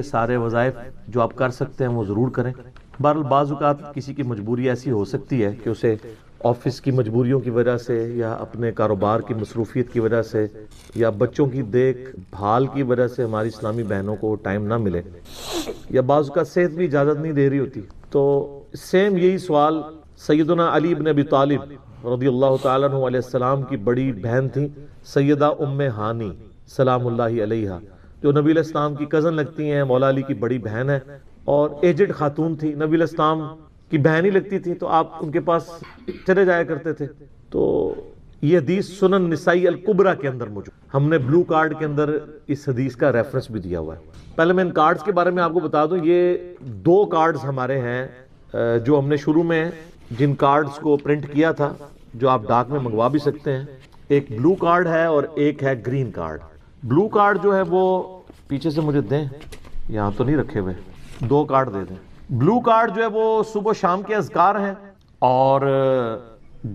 سارے وظائف جو آپ کر سکتے ہیں وہ ضرور کریں. بہرحال بعض اوقات کسی کی مجبوری ایسی ہو سکتی ہے کہ اسے آفس کی مجبوریوں کی وجہ سے یا اپنے کاروبار کی مصروفیت کی وجہ سے یا بچوں کی دیکھ بھال کی وجہ سے ہماری اسلامی بہنوں کو ٹائم نہ ملے یا بعض اوقات صحت بھی اجازت نہیں دے رہی ہوتی. تو سیم یہی سوال سیدنا علی بن ابی طالب رضی اللہ تعالیٰ عنہ علیہ السلام کی بڑی بہن تھی سیدہ ام ہانی سلام اللہ علیہا، جو نبی علیہ السلام کی کزن لگتی ہیں، مولا علی کی بڑی بہن ہے اور ایجڈ خاتون تھی، نبی علیہ السلام کی بہن ہی لگتی تھی، تو آپ ان کے پاس چلے جایا کرتے تھے. تو یہ حدیث سنن نسائی الکبریٰ کے اندر موجود، ہم نے بلو کارڈ کے اندر اس حدیث کا ریفرنس بھی دیا ہوا ہے. پہلے میں ان کارڈز کے بارے میں آپ کو بتا دوں، یہ 2 کارڈز ہمارے ہیں جو ہم نے شروع میں جن کارڈز کو پرنٹ کیا تھا، جو آپ ڈاک میں منگوا بھی سکتے ہیں. ایک بلو کارڈ ہے اور ایک ہے گرین کارڈ. بلو کارڈ جو ہے وہ پیچھے سے مجھے دیں، یہاں تو نہیں رکھے ہوئے، 2 کارڈ دے دیں. بلو کارڈ جو ہے وہ صبح و شام کے اذکار ہیں اور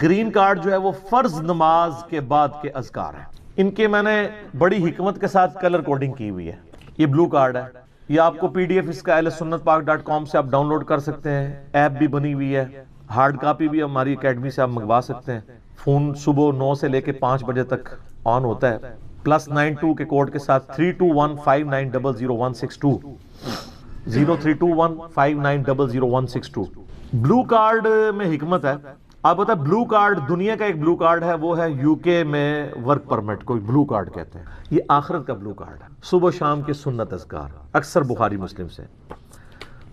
گرین کارڈ جو ہے وہ فرض نماز کے بعد کے اذکار ہیں. ان کے میں نے بڑی حکمت کے ساتھ کلر کوڈنگ کی ہوئی ہے. یہ بلو کارڈ ہے، یہ آپ کو PDF اس کا ahlsunnatpak.com سے آپ ڈاؤن لوڈ کر سکتے ہیں. ایپ بھی بنی ہوئی ہے، ہارڈ کاپی بھی ہماری اکیڈمی سے آپ منگوا سکتے ہیں. فون صبح 9 سے لے کے 5 بجے تک آن ہوتا ہے. +92 کے کوڈ کے ساتھ 32159000162 032159000162. بلو کارڈ میں حکمت ہے. آپ بتا، بلو کارڈ دنیا کا ایک بلو کارڈ ہے، وہ ہے UK میں ورک پرمٹ کو بلو کارڈ کہتے ہیں. یہ آخرت کا بلو کارڈ ہے، صبح و شام کے سنت اذکار، اکثر بخاری مسلم سے.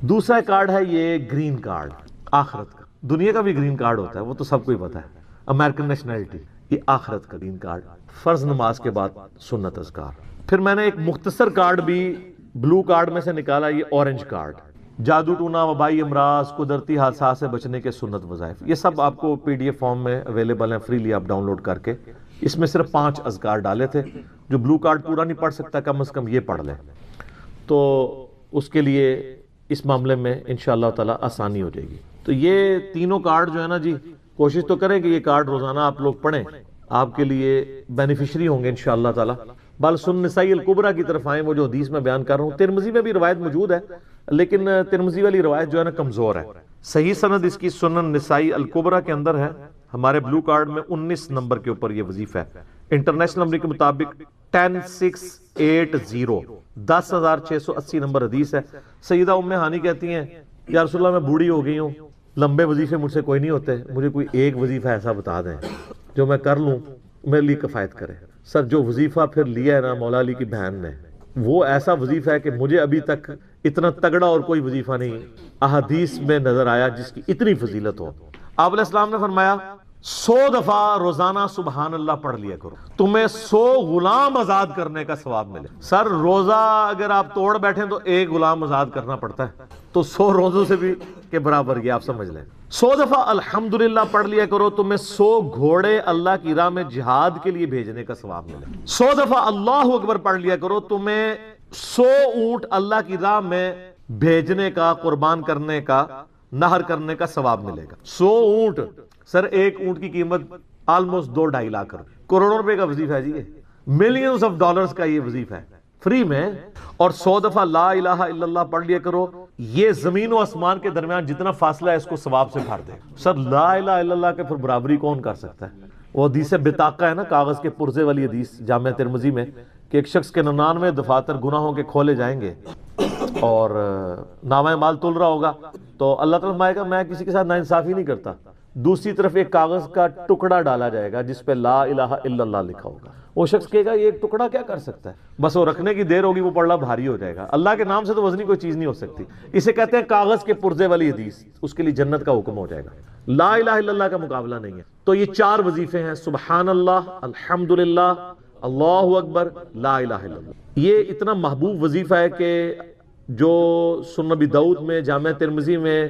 دوسرا کارڈ ہے یہ گرین کارڈ، آخرت کا. دنیا کا بھی گرین کارڈ ہوتا ہے، وہ تو سب کو ہی پتا ہے، امریکن نیشنلٹی. یہ آخرت کا گرین کارڈ، فرض نماز کے بعد سنت اذکار. پھر میں نے ایک مختصر کارڈ بھی بلو کارڈ میں سے نکالا، یہ اورنج کارڈ، جادو ٹونا، وبائی امراض، قدرتی حادثات سے بچنے کے سنت وظائف. یہ سب آپ کو PDF فارم میں اویلیبل ہیں، فریلی آپ ڈاؤن لوڈ کر کے. اس میں صرف 5 اذکار ڈالے تھے. جو بلو کارڈ پورا نہیں پڑھ سکتا کم از کم یہ پڑھ لے، تو اس کے لیے اس معاملے میں انشاءاللہ تعالی آسانی ہو جائے گی. تو یہ تینوں کارڈ جو ہے نا جی، کوشش تو کریں کہ یہ کارڈ روزانہ آپ لوگ پڑھیں، آپ کے لیے بینیفیشری ہوں گے انشاءاللہ تعالی. بل سنن نسائی الکبریٰ کی طرف آئیں، وہ جو حدیث میں بیان کر رہا ہوں. ترمذی میں بھی روایت موجود ہے، لیکن ترمذی والی روایت جو ہے نا کمزور ہے. صحیح سند اس کی سنن نسائی الکبریٰ کے اندر ہے. ہمارے بلو کارڈ میں 19 نمبر کے اوپر یہ وظیفہ ہے. انٹرنیشنل نمبر کے مطابق 10680 10680 نمبر حدیث ہے. سیدہ ام ہانی کہتی ہیں یا رسول اللہ میں بوڑھی ہو گئی ہوں، لمبے وظیفے مجھ سے کوئی نہیں ہوتے، مجھے کوئی ایک وظیفہ ایسا بتا دیں جو میں کر لوں، میرے لیے کفایت کرے. سر جو وظیفہ پھر لیا ہے نا مولا علی کی بہن نے، وہ ایسا وظیفہ ہے کہ مجھے ابھی تک اتنا تگڑا اور کوئی وظیفہ نہیں احادیث میں نظر آیا جس کی اتنی فضیلت ہو. آپ علیہ السلام نے فرمایا 100 دفعہ روزانہ سبحان اللہ پڑھ لیا کرو، تمہیں 100 غلام آزاد کرنے کا ثواب ملے. سر روزہ اگر آپ توڑ بیٹھیں تو ایک غلام آزاد کرنا پڑتا ہے، تو 100 روزوں سے بھی کے برابر یہ آپ سمجھ لیں. 100 دفعہ الحمدللہ پڑھ لیا کرو، تمہیں 100 گھوڑے اللہ کی راہ میں جہاد کے لیے بھیجنے کا ثواب ملے. 100 دفعہ اللہ اکبر پڑھ لیا کرو، تمہیں 100 اونٹ اللہ کی راہ میں بھیجنے کا، قربان کرنے کا، نہر کرنے کا ثواب ملے گا. 100 اونٹ، سر ایک اونٹ کی قیمت آلموسٹ 2-2.5 لاکھ روپے، کروڑوں روپے کا وظیفہ ہے جی. یہ ملینز آف ڈالرز کا یہ وظیفہ ہے فری میں. اور 100 دفعہ لا الہ الا اللہ پڑھ لیا کرو، یہ زمین و آسمان کے درمیان جتنا فاصلہ ہے اس کو ثواب سے بھر دے. سر لا الہ الا اللہ کے پھر برابری کون کر سکتا ہے؟ وہ حدیث بطاقہ ہے نا، کاغذ کے پرزے والی حدیث جامع ترمذی میں، کہ ایک شخص کے 99 دفاتر گناہوں کے کھولے جائیں گے اور نامہ مال تل رہا ہوگا، تو اللہ تعالیٰ فرمائے گا میں کسی کے ساتھ ناانصافی نہیں کرتا. دوسری طرف ایک کاغذ کا ٹکڑا ڈالا جائے گا جس پہ لا الہ الا اللہ لکھا ہوگا. وہ شخص کہے گا یہ ایک ٹکڑا کیا کر سکتا ہے، بس وہ رکھنے کی دیر ہوگی، وہ پڑھنا بھاری ہو جائے گا. اللہ کے نام سے تو وزنی کوئی چیز نہیں ہو سکتی. اسے کہتے ہیں کاغذ کے پرزے والی حدیث. اس کے لیے جنت کا حکم ہو جائے گا. لا الہ الا اللہ کا مقابلہ نہیں ہے. تو یہ 4 وظیفے ہیں، سبحان اللہ، الحمدللہ، اللہ اکبر، لا الہ الا اللہ. یہ اتنا محبوب وظیفہ ہے کہ جو سنن نبی داؤد میں، جامع ترمذی میں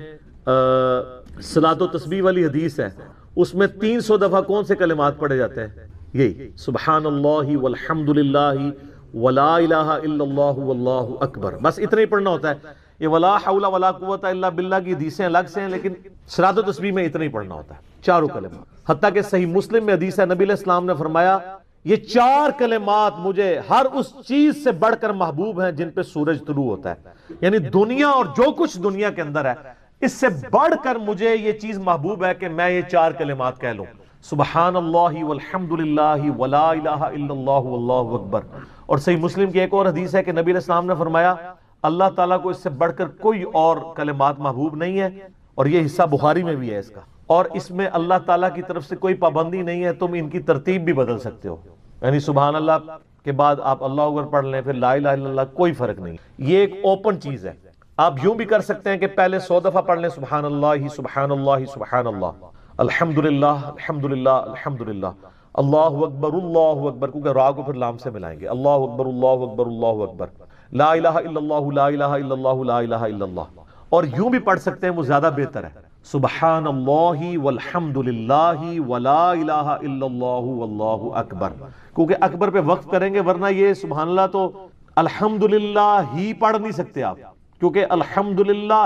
صلاۃ و تسبیح والی حدیث ہے، اس میں 300 دفعہ کون سے کلمات پڑھے جاتے ہیں؟ یہی سبحان اللہ والحمدللہ ولا الہ الا اللہ واللہ اکبر. بس اتنا ہی پڑھنا ہوتا ہے. یہ ولا حول ولا قوت الا باللہ کی حدیثیں الگ سے ہیں، لیکن صلاۃ و تسبیح میں اتنا ہی پڑھنا ہوتا ہے، 4 کلمات. حتیٰ کہ صحیح مسلم میں حدیث ہے، نبی علیہ السلام نے فرمایا یہ 4 کلمات مجھے ہر اس چیز سے بڑھ کر محبوب ہیں جن پہ سورج طلوع ہوتا ہے. یعنی دنیا اور جو کچھ دنیا کے اندر ہے اس سے بڑھ کر مجھے یہ چیز محبوب ہے کہ میں یہ 4 کلمات کہہ لوں, سبحان اللہ والحمد للہ ولا الہ الا اللہ واللہ اکبر. اور صحیح مسلم کی ایک اور حدیث ہے کہ نبی علیہ السلام نے فرمایا اللہ تعالیٰ کو اس سے بڑھ کر کوئی اور کلمات محبوب نہیں ہے, اور یہ حصہ بخاری میں بھی ہے اس کا, اور اس میں اللہ تعالیٰ کی طرف سے کوئی پابندی نہیں ہے, تم ان کی ترتیب بھی بدل سکتے ہو. یعنی سبحان اللہ کے بعد آپ اللہ اکبر پڑھ لیں, پھر لا الہ الا اللہ, کوئی فرق نہیں. یہ ایک اوپن چیز ہے. آپ یوں بھی کر سکتے ہیں کہ پہلے 100 دفعہ پڑھ لیں سبحان اللہ سبحان اللہ سبحان اللہ, الحمدللہ الحمدللہ الحمدللہ, اللہ اکبر, کیونکہ را کو پھر لام سے ملائیں گے, اللہ اکبر اللہ اکبر اللہ اکبر, لا الہ الا اللہ لا الہ الا اللہ لا الہ الا اللہ. اور یوں بھی پڑھ سکتے ہیں, وہ زیادہ بہتر ہے, سبحان اللہ والحمد للہ ولا الہ الا اللہ واللہ اکبر, کیونکہ اکبر پہ وقف کریں گے, ورنہ یہ سبحان اللہ تو الحمدللہ ہی پڑھ نہیں سکتے آپ, کیونکہ الحمدللہ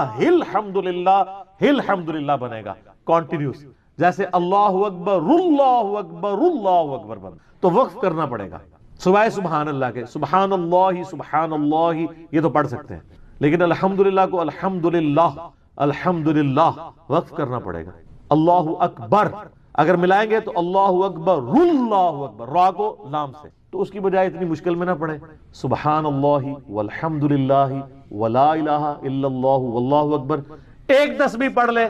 الحمدللہ بنے گا کانٹینیوس, جیسے اللہ اکبر اللہ اکبر اللہ اکبر بن, تو وقف کرنا پڑے گا. سوائے سبحان اللہ کے, سبحان اللہ یہ تو پڑھ سکتے ہیں, لیکن الحمدللہ کو الحمدللہ وقف کرنا پڑے گا. اللہ اکبر اگر ملائیں گے تو اللہ اکبر اللہ اکبر, را کو لام سے, تو اس کی بجائے اتنی مشکل میں نہ پڑھیں, سبحان اللہ والحمدللہ ولا الہ الا اللہ واللہ اکبر. ایک تسبیح پڑھ لے,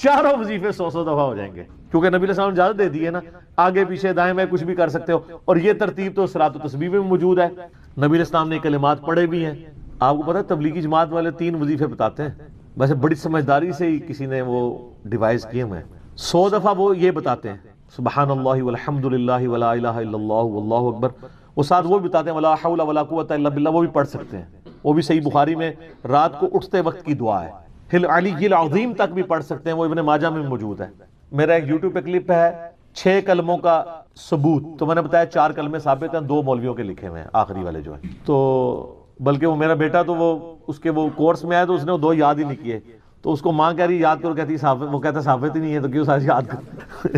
چاروں وظیفے 100 دفعہ ہو جائیں گے, کیونکہ نبی علیہ السلام نے اجازت دے دی ہے نا, آگے پیچھے دائیں بائیں کچھ بھی کر سکتے ہو. اور یہ ترتیب تو صلاۃ و تسبیح میں موجود ہے, نبی علیہ السلام نے کلمات پڑھے بھی ہیں. آپ کو پتہ ہے تبلیغی جماعت والے 3 وظیفے بتاتے ہیں, ویسے بڑی سمجھداری سے ہی کسی نے وہ ڈیوائز کیے ہوئے ہیں. 100 دفعہ وہ یہ بتاتے ہیں سبحان اللہ والحمد للہ ولا الہ الا اللہ واللہ اکبر, وہ ساتھ وہ بھی بتاتے ہیں ولا حول ولا قوت الا باللہ, وہ بھی پڑھ سکتے ہیں, وہ بھی صحیح بخاری میں رات کو اٹھتے وقت کی دعا ہے. ہل علی العظیم تک بھی پڑھ سکتے ہیں, وہ ابن ماجہ میں موجود ہے. میرا ایک یوٹیوب پہ کلپ ہے 6 کلموں کا ثبوت, تو میں نے بتایا 4 کلمے ثابت ہیں, 2 مولویوں کے لکھے ہوئے ہیں, آخری والے جو ہیں. تو بلکہ وہ میرا بیٹا تو وہ کورس میں آیا تو اس نے وہ 2 یاد ہی نہیں کیے, تو اس کو ماں کہہ رہی یاد کرو, کہتی ثابت, وہ کہتا ثابت ہی نہیں ہے تو کیوں سارے یاد کرو.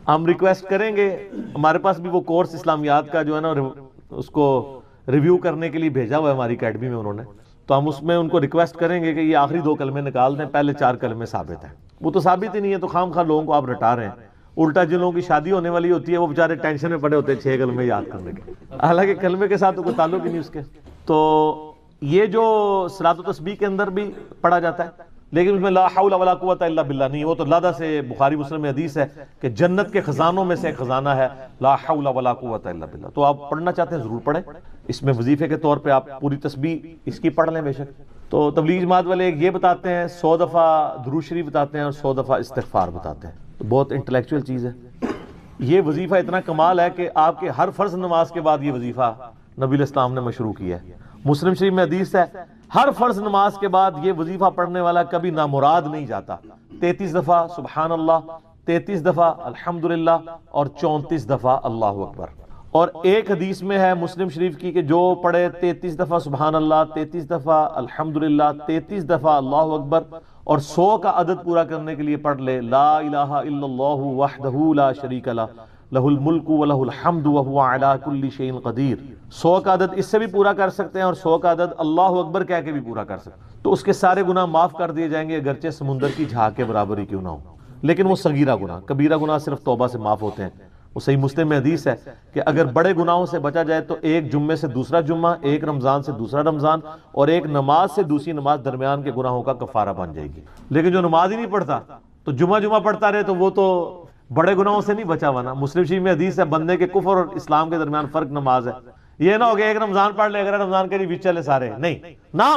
ہم ریکویسٹ کریں گے, ہمارے پاس بھی وہ کورس اسلامیات کا جو ہے نا اس کو ریویو کرنے کے لیے بھیجا ہوا ہے ہماری اکیڈمی میں انہوں نے, تو ہم اس میں ان کو ریکویسٹ کریں گے کہ یہ آخری 2 کلمے نکال دیں, پہلے 4 کلمے ثابت ہیں. وہ تو ثابت ہی نہیں ہے, تو خام خواہ لوگوں کو آپ رٹا رہے ہیں. الٹا جن لوگوں کی شادی ہونے والی ہوتی ہے وہ بیچارے ٹینشن میں پڑے ہوتے ہیں 6 کلمے یاد کرنے کے, حالانکہ کلمے کے ساتھ تو کوئی تعلق ہی نہیں اس کے. تو یہ جو صلاۃ و تسبیح کے اندر بھی پڑھا جاتا ہے, لیکن اس میں لا حول ولا قوت الا باللہ نہیں, وہ تو لادہ سے بخاری مسلم میں حدیث ہے کہ جنت کے خزانوں میں سے ایک خزانہ ہے لا حول ولا قوت الا باللہ. تو آپ پڑھنا چاہتے ہیں ضرور پڑھیں, اس میں وظیفے کے طور پہ آپ پوری تسبیح اس کی پڑھ لیں بے شک. تو تبلیغ جماعت والے یہ بتاتے ہیں 100 دفعہ درود شریف بتاتے ہیں اور 100 دفعہ استغفار بتاتے ہیں, تو بہت انٹلیکچوئل چیز ہے. یہ وظیفہ اتنا کمال ہے کہ آپ کے ہر فرض نماز کے بعد یہ وظیفہ نبی علیہ السلام نے مشروع کیا ہے. مسلم شریف میں حدیث ہے ہر فرض نماز کے بعد یہ وظیفہ پڑھنے والا کبھی نامراد نہیں جاتا. 33 دفعہ سبحان اللہ, 33 دفعہ الحمدللہ, اور 34 دفعہ اللہ اکبر. اور ایک حدیث میں ہے مسلم شریف کی کہ جو پڑھے 33 دفعہ سبحان اللہ, 33 دفعہ الحمدللہ, 33 دفعہ اللہ اکبر, اور 100 کا عدد پورا کرنے کے لیے پڑھ لے لا الہ الا اللہ وحدہ لا شریک لہ لہ الملک ولہ الحمد وہو علی کل شیء قدیر. 100 کا عدد اس سے بھی پورا کر سکتے ہیں, اور 100 کا عدد اللہ اکبر کہہ کے بھی پورا کر سکتے ہیں, تو اس کے سارے گناہ معاف کر دیے جائیں گے, اگرچہ سمندر کی جھاگ کے برابر ہی کیوں نہ ہو. لیکن وہ صغیرہ گناہ, کبیرہ گناہ صرف توبہ سے معاف ہوتے ہیں. وہ صحیح مسلم میں حدیث ہے کہ اگر بڑے گناہوں سے بچا جائے تو ایک جمعے سے دوسرا جمعہ, ایک رمضان سے دوسرا رمضان, اور ایک نماز سے دوسری نماز درمیان کے گناہوں کا کفارہ بن جائے گی. لیکن جو نماز ہی نہیں پڑھتا تو جمعہ پڑھتا رہے تو وہ تو بڑے گناہوں سے نہیں بچا ہوا نا. مسلم شریف میں حدیث ہے بندے کے کفر اور اسلام کے درمیان فرق نماز ہے. یہ نہ ہو کہ ایک رمضان پڑھ لے, اگر رمضان کے لیے بیچ چلے سارے, نہیں نا,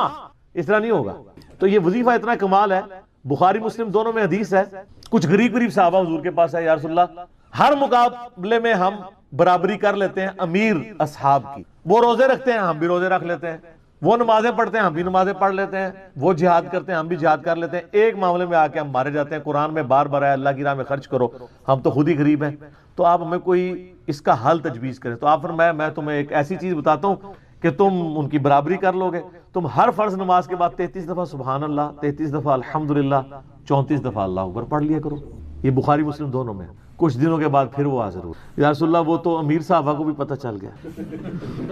اس طرح نہیں ہوگا. تو یہ وظیفہ اتنا کمال ہے, بخاری مسلم دونوں میں حدیث ہے. کچھ غریب صحابہ حضور کے پاس ہے, یا رسول اللہ ہر مقابلے میں ہم برابری کر لیتے ہیں امیر اصحاب کی, وہ روزے رکھتے ہیں ہم بھی روزے رکھ لیتے ہیں, وہ نمازیں پڑھتے ہیں ہم بھی نمازیں پڑھ لیتے ہیں, وہ جہاد کرتے ہیں ہم بھی جہاد کر لیتے ہیں, ایک معاملے میں آ کے ہم مارے جاتے ہیں. قرآن میں بار بار ہے اللہ کی راہ میں خرچ کرو, ہم تو خود ہی غریب ہیں, تو آپ ہمیں کوئی اس کا حل تجویز کریں. تو آپ فرمایا میں تمہیں ایک ایسی چیز بتاتا ہوں کہ تم ان کی برابری کر لو گے. تم ہر فرض نماز کے بعد 33 دفعہ سبحان اللہ, 33 دفعہ الحمدللہ, 34 دفعہ اللہ اکبر پڑھ لیا کرو. یہ بخاری مسلم دونوں میں. کچھ دنوں کے بعد پھر وہ حاضر ہوئے. یا رسول اللہ وہ تو امیر صاحبہ کو بھی پتہ چل گیا,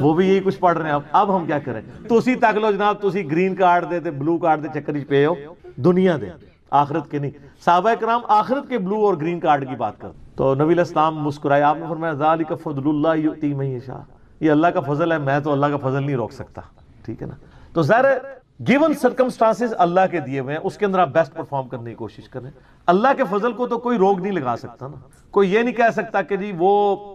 وہ بھی یہی کچھ پڑھ رہے ہیں, اب ہم کیا کریں؟ تسی تک لو جناب, تسی گرین کارڈ دے تے بلو کارڈ دے چکر پہ ہو, دنیا دے آخرت کے نہیں. صحابہ کرام آخرت کے بلو اور گرین کارڈ کی بات کر. تو نبی علیہ السلام مسکرائے, آپ نے فرمایا ذالک فضل اللہ یؤتی من یشاء, یہ اللہ کا فضل ہے, میں تو اللہ کا فضل نہیں روک سکتا. ٹھیک ہے نا. تو ظاہر ہے گیون سرکمسٹانسز اللہ کے دیے ہوئے ہیں, اس کے اندر آپ بیسٹ پرفارم کرنے کی کوشش کریں. اللہ کے فضل کو تو کوئی روک نہیں لگا سکتا نا. کوئی یہ نہیں کہہ سکتا کہ جی وہ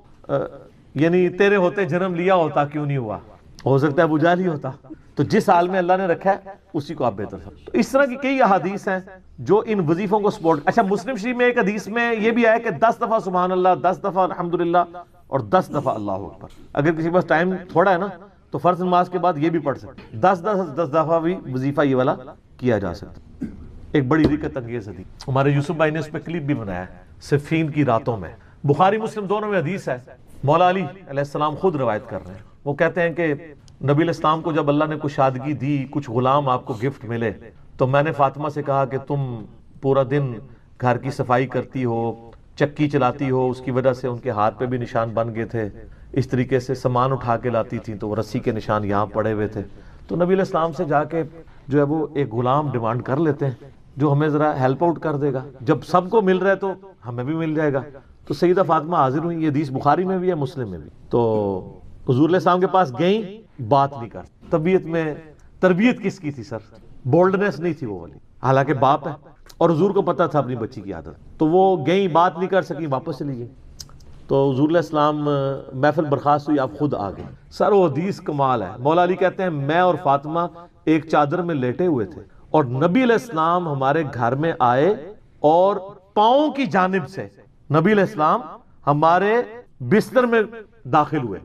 یعنی تیرے ہوتے جنم لیا ہوتا کیوں نہیں ہوا, ہو سکتا ہے ابو جہل ہی ہوتا. تو جس حال میں اللہ نے رکھا ہے اسی کو آپ بہتر سمجھیں. تو اس طرح کی کئی احادیث ہیں جو ان وظیفوں کو سپورٹ. اچھا, مسلم شریف میں ایک حدیث میں یہ بھی آیا کہ 10 دفعہ سبحان اللہ, 10 دفعہ الحمدللہ اور 10 دفعہ اللہ اکبر. اگر کسی کے پاس ٹائم تھوڑا ہے نا تو فرض نماز کے بعد یہ بھی پڑھ سکتے, 10 دفعہ بھی وظیفہ یہ والا کیا جا سکتا. ایک بڑی رکت انگیز حدیث ہمارے یوسف بھائی نے اس پہ کلپ بھی بنایا ہے, صفین کی راتوں میں. بخاری مسلم دونوں میں حدیث ہے. مولا علی علیہ السلام خود روایت کر رہے ہیں. وہ کہتے ہیں کہ نبی علیہ السلام کو جب اللہ نے کشادگی دی, کچھ غلام آپ کو گفٹ ملے, تو میں نے فاطمہ سے کہا کہ تم پورا دن گھر کی صفائی کرتی ہو, چکی چلاتی ہو, اس کی وجہ سے ان کے ہاتھ پہ بھی نشان بن گئے تھے. اس طریقے سے سامان اٹھا کے لاتی تھیں تو وہ رسی کے نشان یہاں پڑے ہوئے تھے. تو نبی علیہ السلام سے جا کے جو ہے وہ ایک غلام ڈیمانڈ کر لیتے ہیں جو ہمیں ذرا ہیلپ آؤٹ کر دے گا, جب سب کو مل رہا ہے تو ہمیں بھی مل جائے گا. تو سیدہ فاطمہ حاضر ہوئی. یہ حدیث بخاری میں بھی ہے, مسلم میں بھی. تو حضور علیہ السلام کے پاس گئیں, بات نہیں کر. طبیعت میں تربیت کس کی تھی سر؟ بولڈنس نہیں تھی وہ والی, حالانکہ باپ ہے اور حضور کو پتا تھا اپنی بچی کی عادت. تو وہ گئیں, بات نہیں کر سکی, واپس چلی گئی. تو حضور علیہ السلام محفل برخاست ہوئی, آپ خود آ گئے. سر وہ حدیث کمال ہے. مولا علی کہتے ہیں میں اور فاطمہ ایک چادر میں لیٹے ہوئے تھے اور نبی علیہ السلام ہمارے گھر میں آئے اور پاؤں کی جانب سے نبی علیہ السلام ہمارے بستر میں داخل ہوئے,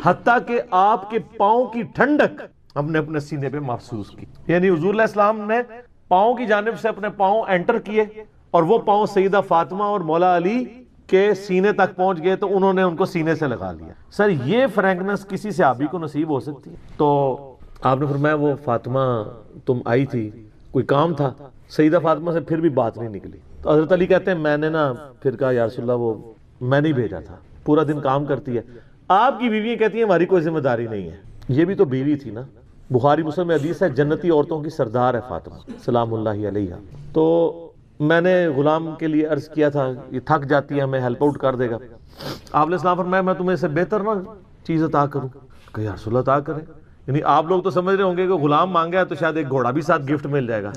حتیٰ کہ آپ کے پاؤں کی ٹھنڈک ہم نے اپنے سینے پہ محسوس کی. یعنی حضور علیہ السلام نے پاؤں کی جانب سے اپنے پاؤں انٹر کیے اور وہ پاؤں سیدہ فاطمہ اور مولا علی کے سینے تک پہنچ گئے, تو انہوں نے ان کو سینے سے لگا لیا. سر یہ فرینکنس کسی صحابی کو نصیب ہو سکتی ہے؟ تو آپ نے فرمایا وہ فاطمہ تم آئی تھی, کوئی کام تھا؟ سیدہ فاطمہ سے پھر بھی بات نہیں نکلی. تو حضرت علی کہتے ہیں میں نے نا پھر کہا یا رسول اللہ وہ میں نہیں بھیجا تھا, پورا دن کام کرتی ہے. آپ کی بیویاں کہتی ہیں ہماری کوئی ذمہ داری نہیں ہے. یہ بھی تو بیوی تھی نا. بخاری مسلم میں حدیث ہے جنتی عورتوں کی سردار ہے فاطمہ سلام اللہ علیہا. تو میں نے غلام کے لیے عرض کیا تھا یہ تھک جاتی ہے, ہمیں ہیلپ آؤٹ کر دے گا. آپ علیہ السلام فرمایا میں تمہیں سے بہتر نہ چیز عطا کروں؟ کہ یا رسول اللہ عطا کریں. یعنی آپ لوگ تو سمجھ رہے ہوں گے کہ غلام مانگا ہے تو شاید ایک گھوڑا بھی ساتھ گفٹ مل جائے گا.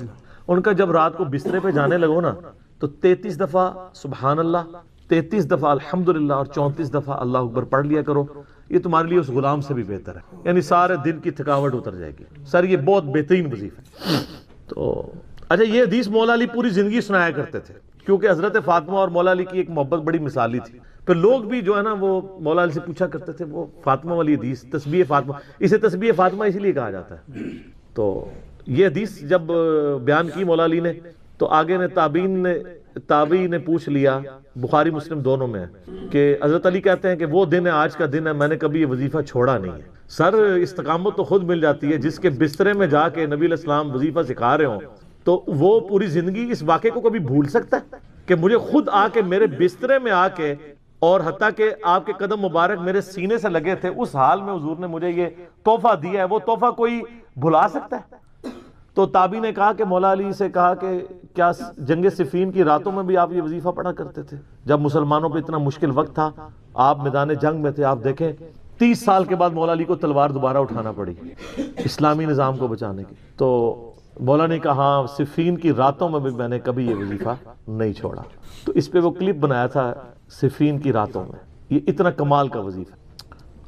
ان کا جب رات کو بسترے پہ جانے لگو نا تو 33 دفعہ سبحان اللہ, 33 دفعہ الحمدللہ اور 34 دفعہ اللہ اکبر پڑھ لیا کرو. یہ تمہارے لیے اس غلام سے بھی بہتر ہے. یعنی سارے دن کی تھکاوٹ اتر جائے گی. سر یہ بہت بہترین وظیفہ ہے. تو اچھا, یہ حدیث مولا علی پوری زندگی سنایا کرتے تھے کیونکہ حضرت فاطمہ اور مولا علی کی ایک محبت بڑی مثالی تھی. پھر لوگ بھی جو ہے نا وہ مولا علی سے پوچھا کرتے تھے وہ فاطمہ والی حدیث, تسبیح فاطمہ, اسے تسبیح فاطمہ اسی لیے کہا جاتا ہے. تو یہ حدیث جب بیان کی مولا علی نے تو آگے نے تابعین نے پوچھ لیا, بخاری مسلم دونوں میں ہے, کہ حضرت علی کہتے ہیں کہ وہ دن ہے آج کا دن ہے, میں نے کبھی یہ وظیفہ چھوڑا نہیں ہے. سر استقامت تو خود مل جاتی ہے. جس کے بسترے میں جا کے نبی علیہ السلام وظیفہ سکھا رہے ہوں تو وہ پوری زندگی اس واقعے کو کبھی بھول سکتا ہے کہ مجھے خود آ کے میرے بسترے میں آ کے, اور حتیٰ کہ آپ کے قدم مبارک میرے سینے سے لگے تھے, اس حال میں حضور نے مجھے یہ تحفہ دیا ہے, وہ تحفہ کوئی بھلا سکتا ہے؟ تو تابعی نے کہا کہ مولا علی سے کہا کہ کیا جنگ صفین کی راتوں میں بھی آپ یہ وظیفہ پڑھا کرتے تھے جب مسلمانوں پہ اتنا مشکل وقت تھا, آپ میدان جنگ میں تھے. آپ دیکھیں 30 سال کے بعد مولا علی کو تلوار دوبارہ اٹھانا پڑی اسلامی نظام کو بچانے کی. تو مولا نے کہا ہاں صفین کی راتوں میں بھی میں نے کبھی یہ وظیفہ نہیں چھوڑا. تو اس پہ وہ کلپ بنایا تھا صفین کی راتوں میں. یہ اتنا کمال کا وظیفہ.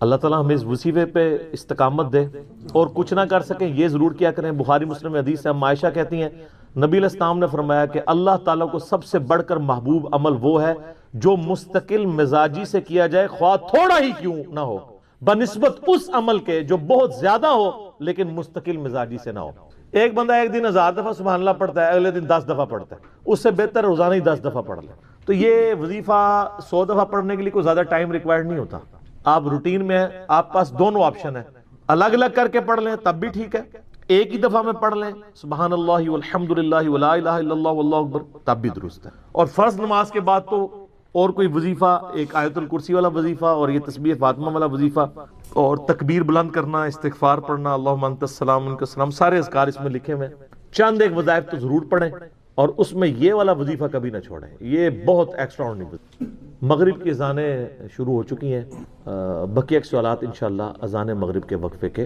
اللہ تعالیٰ ہمیں اس وظیفے پہ استقامت دے, اور کچھ نہ کر سکیں یہ ضرور کیا کریں. بخاری مسلم میں حدیث ہے, عائشہ کہتی ہیں نبی علیہ السلام نے فرمایا کہ اللہ تعالیٰ کو سب سے بڑھ کر محبوب عمل وہ ہے جو مستقل مزاجی سے کیا جائے, خواہ تھوڑا ہی کیوں نہ ہو, بنسبت اس عمل کے جو بہت زیادہ ہو لیکن مستقل مزاجی سے نہ ہو. ایک بندہ ایک دن 1000 دفعہ سبحان اللہ پڑھتا ہے, اگلے دن 10 دفعہ پڑھتا ہے, اس سے بہتر روزانہ ہی 10 دفعہ پڑھ لے. تو یہ وظیفہ 100 دفعہ پڑھنے کے لیے کوئی زیادہ ٹائم ریکوائرڈ نہیں ہوتا. آپ روٹین میں ہیں, آپ پاس دونوں آپشن ہیں, الگ الگ کر کے پڑھ لیں تب بھی ٹھیک ہے, ایک ہی دفعہ میں پڑھ لیں سبحان اللہ والحمدللہ ولا الہ الا اللہ واللہ اکبر تب بھی درست ہے. اور فرض نماز کے بعد تو اور کوئی وظیفہ، ایک آیت الکرسی والا وظیفہ اور یہ تسبیح فاطمہ والا وظیفہ اور تکبیر بلند کرنا، استغفار پڑھنا، اللہم انت السلام منک السلام، سارے اذکار اس میں لکھے ہوئے ہیں. چند ایک وظائف تو ضرور پڑھیں اور اس میں یہ والا وظیفہ کبھی نہ چھوڑیں، یہ بہت ایکسٹرا آرڈنری. مغرب کی اذانیں شروع ہو چکی ہیں، بقیہ صلوات انشاءاللہ اذان مغرب کے وقفے کے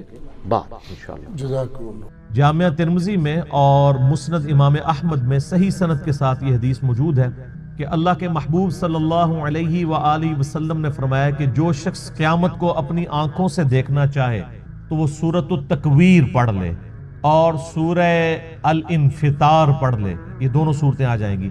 بعد انشاءاللہ. جزاکم اللہ. جامعہ ترمذی میں اور مسند امام احمد میں صحیح سند کے ساتھ یہ حدیث موجود ہے کہ اللہ کے محبوب صلی اللہ علیہ وآلہ وسلم نے فرمایا کہ جو شخص قیامت کو اپنی آنکھوں سے دیکھنا چاہے تو وہ سورۃ التکویر پڑھ لے اور سورہ الانفطار پڑھ لے، یہ دونوں صورتیں آ جائیں گی،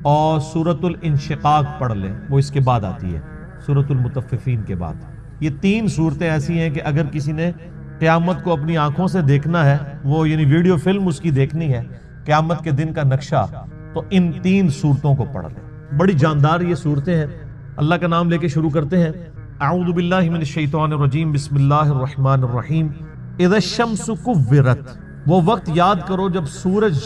اور سورۃ الانشقاق پڑھ لے، وہ اس کے بعد آتی ہے سورۃ المطففین کے بعد. یہ تین صورتیں ایسی ہیں کہ اگر کسی نے قیامت کو اپنی آنکھوں سے دیکھنا ہے، وہ یعنی ویڈیو فلم اس کی دیکھنی ہے قیامت کے دن کا نقشہ، تو ان تین صورتوں کو پڑھ لیں. بڑی جاندار یہ صورتیں ہیں. اللہ کا نام لے کے شروع کرتے ہیں. اعوذ باللہ من الشیطان الرجیم، بسم اللہ الرحمن الرحیم. اذا الشمس کورت، وہ وقت یاد کرو جب سورج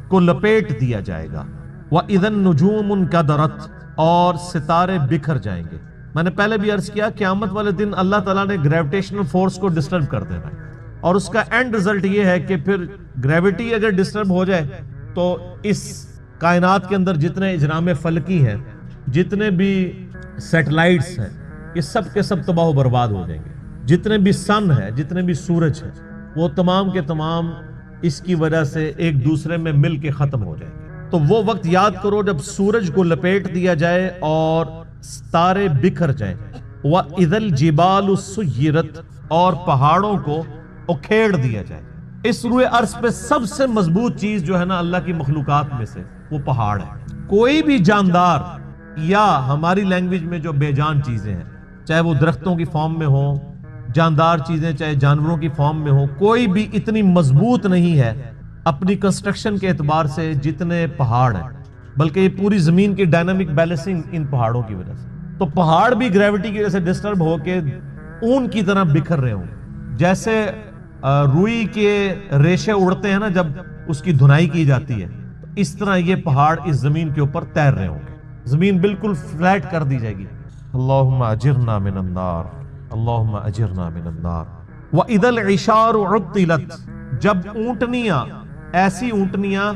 کو لپیٹ دیا جائے گا. وَإِذَا النُّجُومُ انْكَدَرَتْ، اور ستارے بکھر جائیں گے. میں نے پہلے بھی عرض کیا قیامت والے دن اللہ تعالیٰ نے گریویٹیشنل فورس کو ڈسٹرب کر دینا ہے، اور اس کا اینڈ رزلٹ یہ ہے کہ پھر گریویٹی اگر ڈسٹرب ہو جائے تو اس کائنات کے اندر جتنے اجرام فلکی ہیں، جتنے بھی سیٹلائٹس ہیں، یہ سب کے سب تباہ و برباد ہو جائیں گے. جتنے بھی سن ہے، جتنے بھی سورج ہیں، وہ تمام کے تمام اس کی وجہ سے ایک دوسرے میں مل کے ختم ہو جائیں گے. تو وہ وقت یاد کرو جب سورج کو لپیٹ دیا جائے اور ستارے بکھر جائیں. وَإِذَا الْجِبَالُ سُيِّرَتْ، اور پہاڑوں کو اکھیڑ دیا جائے. اس روئے عرض پہ سب سے مضبوط چیز جو ہے نا اللہ کی مخلوقات میں سے، وہ پہاڑ ہے. کوئی بھی جاندار یا ہماری لینگویج میں جو بے جان چیزیں ہیں، چاہے وہ درختوں کی فارم میں ہوں، جاندار چیزیں چاہے جانوروں کی فارم میں ہوں، کوئی بھی اتنی مضبوط نہیں ہے اپنی کنسٹرکشن کے اعتبار سے جتنے پہاڑ ہیں. بلکہ یہ پوری زمین کی ڈائنامک بیلنسنگ ان پہاڑوں کی وجہ سے. تو پہاڑ بھی گریوٹی کی وجہ سے ڈسٹرب ہو کے اون کی طرح بکھر رہے ہوں. جیسے روئی کے ریشے اڑتے ہیں نا جب اس کی دھنائی کی جاتی ہے، اس طرح یہ پہاڑ اس زمین کے اوپر تیر رہے ہوں گے. زمین بالکل فلیٹ کر دی جائے گی. اللہم اجرنا من النار، اللہم اجرنا من النار. وَإِذَا الْعِشَارُ عُطِّلَتْ، جب اونٹنیاں، ایسی اونٹنیاں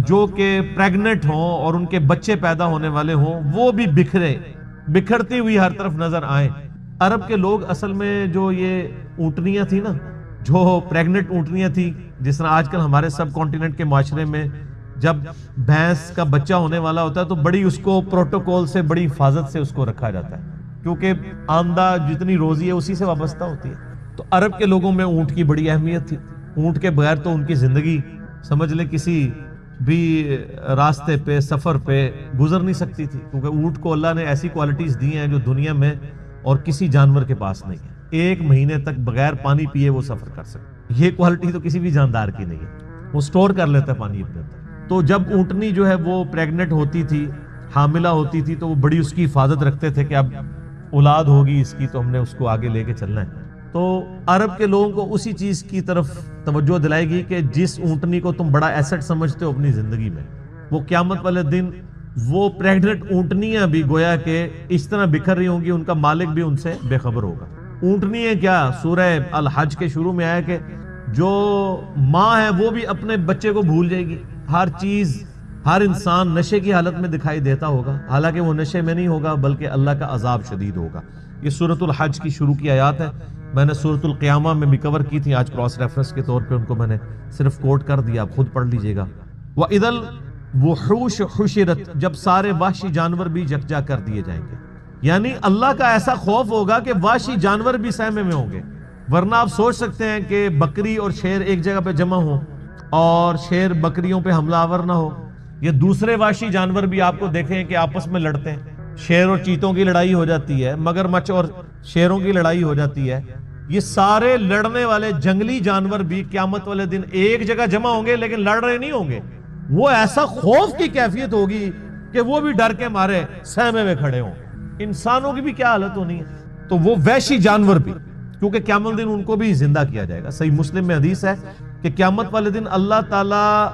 جو کہ پریگننٹ ہوں اور ان کے بچے پیدا ہونے والے ہوں، وہ بھی بکھرتی ہوئی ہر طرف نظر آئیں. عرب کے لوگ اصل میں جو یہ اونٹنیاں تھی نا، جو پریگننٹ اونٹنیاں تھی، جس طرح آج کل ہمارے سب کانٹیننٹ کے معاشرے میں جب بھینس کا بچہ ہونے والا ہوتا ہے تو بڑی اس کو پروٹوکول سے، بڑی حفاظت سے اس کو رکھا جاتا ہے، کیونکہ آمدہ جتنی روزی ہے اسی سے وابستہ ہوتی ہے. تو عرب کے لوگوں میں اونٹ کی بڑی اہمیت تھی. اونٹ کے بغیر تو ان کی زندگی سمجھ لے کسی بھی راستے پہ، سفر پہ گزر نہیں سکتی تھی، کیونکہ اونٹ کو اللہ نے ایسی کوالٹیز دی ہیں جو دنیا میں اور کسی جانور کے پاس نہیں ہے. 1 مہینے تک بغیر پانی پیے وہ سفر کر سکتے. یہ کوالٹی تو کسی بھی جاندار کی نہیں ہے، وہ سٹور کر لیتا ہے پانی اپنے اندر. تو جب اونٹنی جو ہے وہ پریگننٹ ہوتی تھی، حاملہ ہوتی تھی، تو وہ بڑی اس کی حفاظت رکھتے تھے کہ اب اولاد ہوگی اس کی تو ہم نے اس کو آگے لے کے چلنا ہے. تو عرب کے لوگوں کو اسی چیز کی طرف توجہ دلائے گی کہ جس اونٹنی کو تم بڑا ایسٹ سمجھتے ہو اپنی زندگی میں، وہ قیامت والے دن وہ پریگننٹ اونٹنیاں بھی گویا کہ اس طرح بکھر رہی ہوں گی، ان کا مالک بھی ان سے بے خبر ہوگا. اونٹنیاں کیا، سورہ الحج کے شروع میں آیا کہ جو ماں ہے وہ بھی اپنے بچے کو بھول جائے گی. ہر چیز، ہر انسان نشے کی حالت میں دکھائی دیتا ہوگا، حالانکہ وہ نشے میں نہیں ہوگا بلکہ اللہ کا عذاب شدید ہوگا. یہ سورۃ الحج کی شروع کی آیات ہے. میں نے سورۃ القیامہ میں بھی کور کی تھی، آج کراس ریفرنس کے طور پہ ان کو میں نے صرف کوٹ کر دیا، آپ خود پڑھ لیجئے گا. وَإِذَا الْوُحُوشُ حُشِرَتْ، جب سارے وحشی جانور بھی یکجا کر دیے جائیں گے. یعنی اللہ کا ایسا خوف ہوگا کہ وحشی جانور بھی سہمے میں ہوں گے. ورنہ آپ سوچ سکتے ہیں کہ بکری اور شیر ایک جگہ پہ جمع ہوں اور شیر بکریوں پہ حملہ آور نہ ہو. یہ دوسرے وحشی جانور بھی آپ کو دیکھیں کہ آپس میں لڑتے ہیں. شیر اور چیتوں کی لڑائی ہو جاتی ہے، مگرمچھ اور شیروں کی لڑائی ہو جاتی ہے. یہ سارے لڑنے والے جنگلی جانور بھی قیامت والے دن ایک جگہ جمع ہوں گے، لیکن لڑ رہے نہیں ہوں گے. وہ ایسا خوف کی کیفیت ہوگی کہ وہ بھی ڈر کے مارے سہمے میں کھڑے ہوں. انسانوں کی بھی کیا حالت ہونی ہے، تو وہ وحشی جانور بھی، کیونکہ قیامت دن ان کو بھی زندہ کیا جائے گا. صحیح مسلم میں حدیث ہے کہ قیامت والے دن اللہ تعالیٰ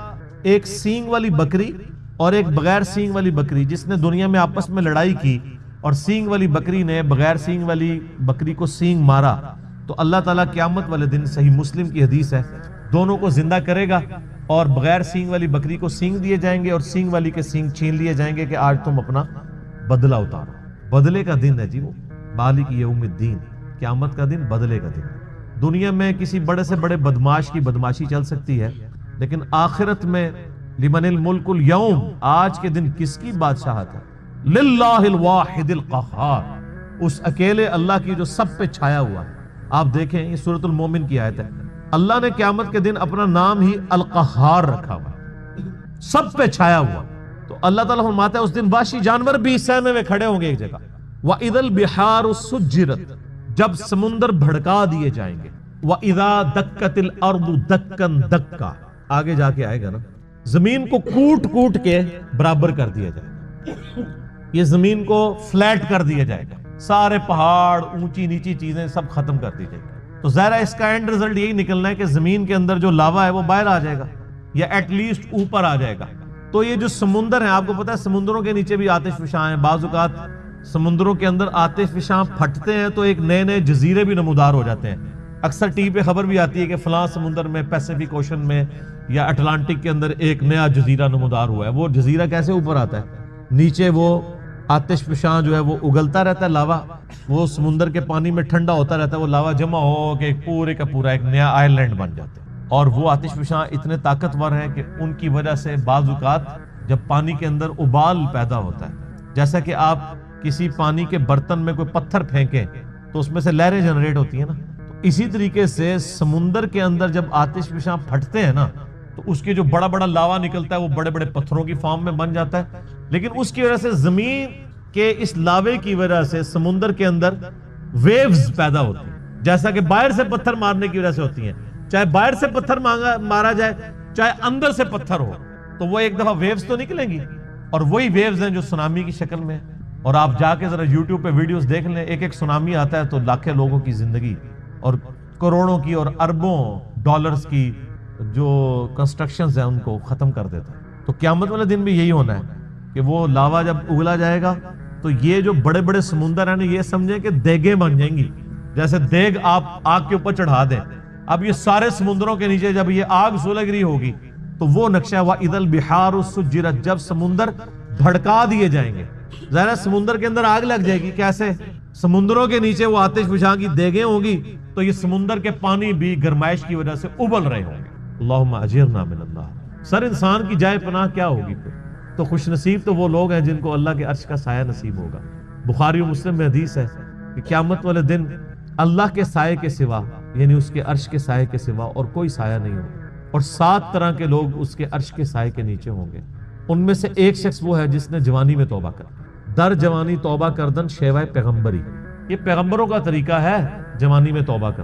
ایک سینگ والی بکری اور ایک بغیر سینگ والی بکری، جس نے دنیا میں آپس میں لڑائی کی اور سینگ والی بکری نے بغیر سینگ والی بکری کو سینگ مارا، تو اللہ تعالیٰ قیامت والے دن، صحیح مسلم کی حدیث ہے، دونوں کو زندہ کرے گا اور بغیر سینگ والی بکری کو سینگ دیے جائیں گے اور سینگ والی کے سینگ چھین لیے جائیں گے کہ آج تم اپنا بدلہ اتارو۔ بدلے کا دن ہے جی وہ، مالک یوم الدین، قیامت کا دن، بدلے کا دن۔ دنیا میں کسی بڑے سے بڑے بدماش کی بدماشی چل سکتی ہے، لیکن آخرت میں لمن الملک اليوم، آج کے دن کس کی بادشاہت ہے؟ للہ الواحد القہار، اس اکیلے اللہ کی جو سب پہ چھایا ہوا ہے۔ آپ دیکھیں یہ سورۃ المومن کی آیت ہے، اللہ نے قیامت کے دن اپنا نام ہی القہار رکھا ہوا ہے، سب پہ چھایا ہوا۔ تو اللہ تعالیٰ فرماتا ہے اس دن وحشی جانور بھی سہمے میں کھڑے ہوں گے ایک جگہ۔ وَإِذَا الْبِحَارُ سُجِّرَتْ، جب سمندر بھڑکا دیے جائیں گے۔ وَإِذَا دَكَّتِ الْأَرْضُ دَكًّا دَكًّا، آگے جا کے آئے گا نا، زمین کو کوٹ کوٹ کے برابر کر دیا جائے گا، یہ زمین کو فلیٹ کر دیا جائے گا، سارے پہاڑ، اونچی نیچی چیزیں سب ختم کر دی جائے گی۔ تو ظاہر ہے اس کا اینڈ رزلٹ یہی نکلنا ہے کہ زمین کے اندر جو لاوا ہے وہ باہر آ جائے گا یا ایٹ لیسٹ اوپر آ جائے گا۔ تو یہ جو سمندر ہیں، آپ کو پتا ہے سمندروں کے نیچے بھی آتش فشاں ہیں، بعض اوقات سمندروں کے اندر آتش فشاں پھٹتے ہیں تو ایک نئے نئے جزیرے بھی نمودار ہو جاتے ہیں۔ اکثر ٹی وی پہ خبر بھی آتی ہے کہ فلاں سمندر میں، پیسیفک اوشن میں یا اٹلانٹک کے اندر ایک نیا جزیرہ نمودار ہوا ہے۔ وہ جزیرہ کیسے اوپر آتا ہے؟ نیچے وہ آتش فشاں جو ہے وہ اگلتا رہتا ہے، لاوا، وہ سمندر کے پانی میں ٹھنڈا ہوتا رہتا ہے، وہ لاوا جمع ہو کے پورے کا پورا ایک نیا آئر لینڈ بن جاتا ہے۔ اور وہ آتش فشاں اتنے طاقتور ہیں کہ ان کی وجہ سے بعض اوقات جب پانی کے اندر ابال پیدا ہوتا ہے، جیسا کہ آپ کسی پانی کے برتن میں کوئی پتھر پھینکیں تو اس میں سے لہریں جنریٹ ہوتی ہیں نا، تو اسی طریقے سے سمندر کے اندر جب آتش فشاں پھٹتے ہیں نا تو اس کے جو بڑا بڑا لاوا نکلتا ہے وہ بڑے بڑے پتھروں کی فارم میں بن جاتا ہے، لیکن اس کی وجہ سے زمین کے اس لاوے کی وجہ سے سمندر کے اندر ویوز پیدا ہوتی ہیں، جیسا کہ باہر سے پتھر مارنے کی وجہ سے ہوتی ہیں، چاہے باہر سے پتھر مارا جائے چاہے اندر سے پتھر ہو، تو وہ ایک دفعہ ویوز تو نکلیں گی، اور وہی ویوز ہیں جو سونامی کی شکل میں۔ اور آپ جا کے ذرا یوٹیوب پہ ویڈیوز دیکھ لیں، ایک ایک سونامی آتا ہے تو لاکھوں لوگوں کی زندگی اور کروڑوں کی اور اربوں ڈالرز کی جو کنسٹرکشنز ہیں ان کو ختم کر دیتا ہے۔ تو قیامت والے دن بھی یہی ہونا ہے کہ وہ لاوا جب اگلا جائے گا تو یہ جو بڑے بڑے سمندر ہیں یہ سمجھیں کہ دیگیں بن جائیں گی، جیسے دیگ آپ آگ کے اوپر چڑھا دیں۔ اب یہ سارے سمندروں کے نیچے جب یہ آگ سلگ رہی ہوگی تو وہ نقشہ وَإِذَا الْبِحَارُ سُجِّرَتْ، جب سمندر بھڑکا دیے جائیں گے۔ ظاہر ہے سمندر کے اندر آگ لگ جائے گی، کیسے؟ سمندروں کے نیچے وہ آتش فشاں کی دیگیں ہوں گی تو یہ سمندر کے پانی بھی گرمائش کی وجہ سے ابل رہے ہوں گے۔ اللہم اجرنا من النار۔ سر انسان کی جائے پناہ کیا ہوگی پھر؟ تو خوش نصیب تو وہ لوگ ہیں جن کو اللہ کے عرش کا سایہ نصیب ہوگا۔ بخاری و مسلم میں حدیث ہے کہ قیامت والے دن اللہ کے سائے کے سوا، یعنی اس کے عرش کے سائے کے سوا اور کوئی سایہ نہیں ہوگا، اور 7 طرح کے لوگ اس کے عرش کے سائے کے نیچے ہوں گے۔ ان میں سے ایک شخص وہ ہے جس نے جوانی میں توبہ کر، در جوانی توبہ کردن شیوائے پیغمبری، یہ پیغمبروں کا طریقہ ہے جوانی میں توبہ کر۔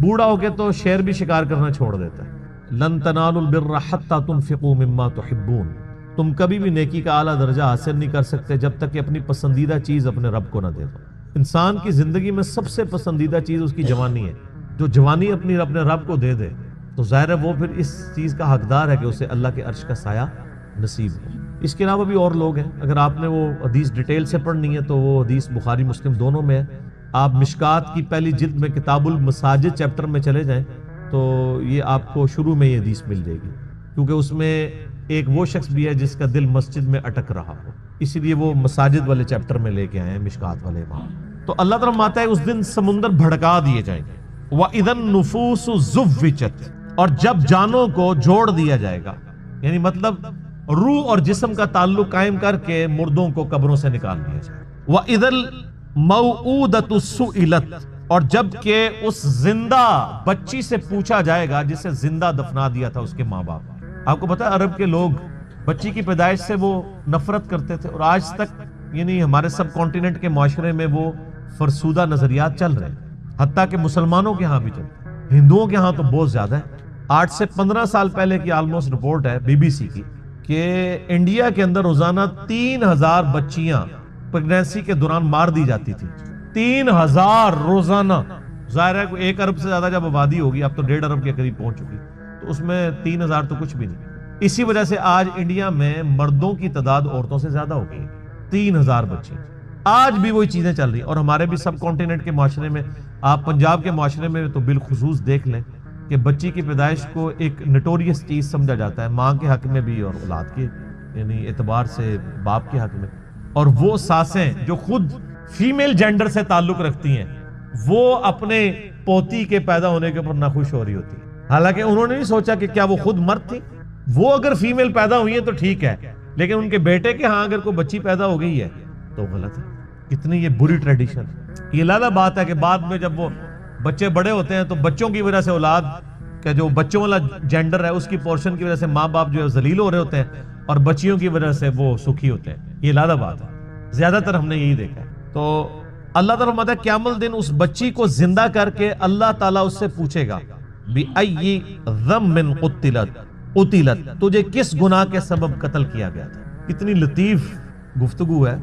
بوڑھا ہو کے تو شیر بھی شکار کرنا چھوڑ دیتا ہے۔ لن تنالوا البر حتى تنفقوا مما تحبون، تم کبھی بھی نیکی کا اعلیٰ درجہ حاصل نہیں کر سکتے جب تک کہ اپنی پسندیدہ چیز اپنے رب کو نہ دے دو۔ انسان کی زندگی میں سب سے پسندیدہ چیز اس کی جوانی ہے، جو جوانی اپنے رب کو دے دے تو ظاہر ہے وہ پھر اس چیز کا حقدار ہے کہ اسے اللہ کے عرش کا سایہ نصیب ہو۔ اس کے علاوہ بھی اور لوگ ہیں، اگر آپ نے وہ حدیث ڈیٹیل سے پڑھنی ہے تو وہ حدیث بخاری مسلم دونوں میں ہے۔ آپ مشکات کی پہلی جلد میں کتاب المساجد چیپٹر میں چلے جائیں تو یہ آپ کو شروع میں یہ حدیث مل جائے گی، کیونکہ اس میں ایک وہ شخص بھی ہے جس کا دل مسجد میں اٹک رہا ہو، اسی لیے وہ مساجد والے چیپٹر میں لے کے آئے ہیں مشکات والے امام۔ تو اللہ تعالیٰ فرماتا ہے اس دن سمندر بھڑکا دیے جائیں گے۔ وَإِذَا النُّفُوسُ زُوِّجَتْ، اور جب جانوں کو جوڑ دیا جائے گا، یعنی مطلب روح اور جسم کا تعلق قائم کر کے مردوں کو قبروں سے نکال دیا جائے۔ وَإِذَا الْمَوْعُودَةُ سُئِلَتْ، اور جب کہ اس زندہ بچی سے پوچھا جائے گا جسے زندہ دفنا دیا تھا اس کے ماں باپ۔ آپ کو پتا ہے عرب کے لوگ بچی کی پیدائش سے وہ نفرت کرتے تھے، اور آج تک یعنی ہمارے سب کانٹیننٹ کے معاشرے میں وہ فرسودہ نظریات چل رہے ہیں، حتیٰ کہ مسلمانوں کے ہاں بھی چلتے ہیں، ہندوؤں کے ہاں تو بہت زیادہ ہے۔ 8 سے 15 سال پہلے کی آلموسٹ رپورٹ ہے BBC کی کہ انڈیا کے اندر روزانہ 3000 بچیاں پریگنینسی کے دوران مار دی جاتی تھی، 3000 روزانہ۔ ظاہر ہے 1 ارب سے زیادہ جب آبادی ہوگی، اب تو 1.5 ارب کے قریب پہنچ چکی، تو اس میں 3000 تو کچھ بھی نہیں. اسی وجہ سے آج انڈیا میں مردوں کی تعداد عورتوں سے زیادہ ہو گئی. 3000 بچے آج بھی وہی چیزیں چل رہی ہیں. اور ہمارے بھی سب کانٹیننٹ کے معاشرے میں, آپ پنجاب کے معاشرے میں تو بالخصوص دیکھ لیں کہ بچی کی پیدائش کو ایک نٹوریس چیز سمجھا جاتا ہے, ماں کے حق میں بھی اور اولاد کے یعنی اعتبار سے باپ کے حق میں. اور وہ ساسیں جو خود فیمیل جینڈر سے تعلق رکھتی ہیں وہ اپنے پوتی کے پیدا ہونے کے اوپر ناخوش ہو رہی ہوتی ہیں, حالانکہ انہوں نے نہیں سوچا کہ کیا وہ خود مرد تھی. وہ اگر فیمیل پیدا ہوئی ہے تو ٹھیک ہے, لیکن ان کے بیٹے کے ہاں اگر کوئی بچی پیدا ہو گئی ہے تو غلط ہے. کتنی یہ بری ٹریڈیشن. یہ علیحدہ بات ہے کہ بعد میں جب وہ بچے بڑے ہوتے ہیں تو بچوں کی وجہ سے اولاد کا جو بچوں والا جینڈر ہے اس کی پورشن کی وجہ سے ماں باپ جو ہے ذلیل ہو رہے ہوتے ہیں اور بچیوں کی وجہ سے وہ سکھی ہوتے ہیں. یہ علیحدہ بات ہے, زیادہ تر ہم نے یہی دیکھا ہے. تو اللہ تعالیٰ فرماتا ہے قیامت دن اس بچی کو زندہ کر کے اللہ تعالیٰ اس سے پوچھے گا بِأَيِّ ذَنبٍ قُتِلَتْ, تجھے کس گناہ کے سبب قتل کیا گیا تھا. کتنی لطیف گفتگو ہے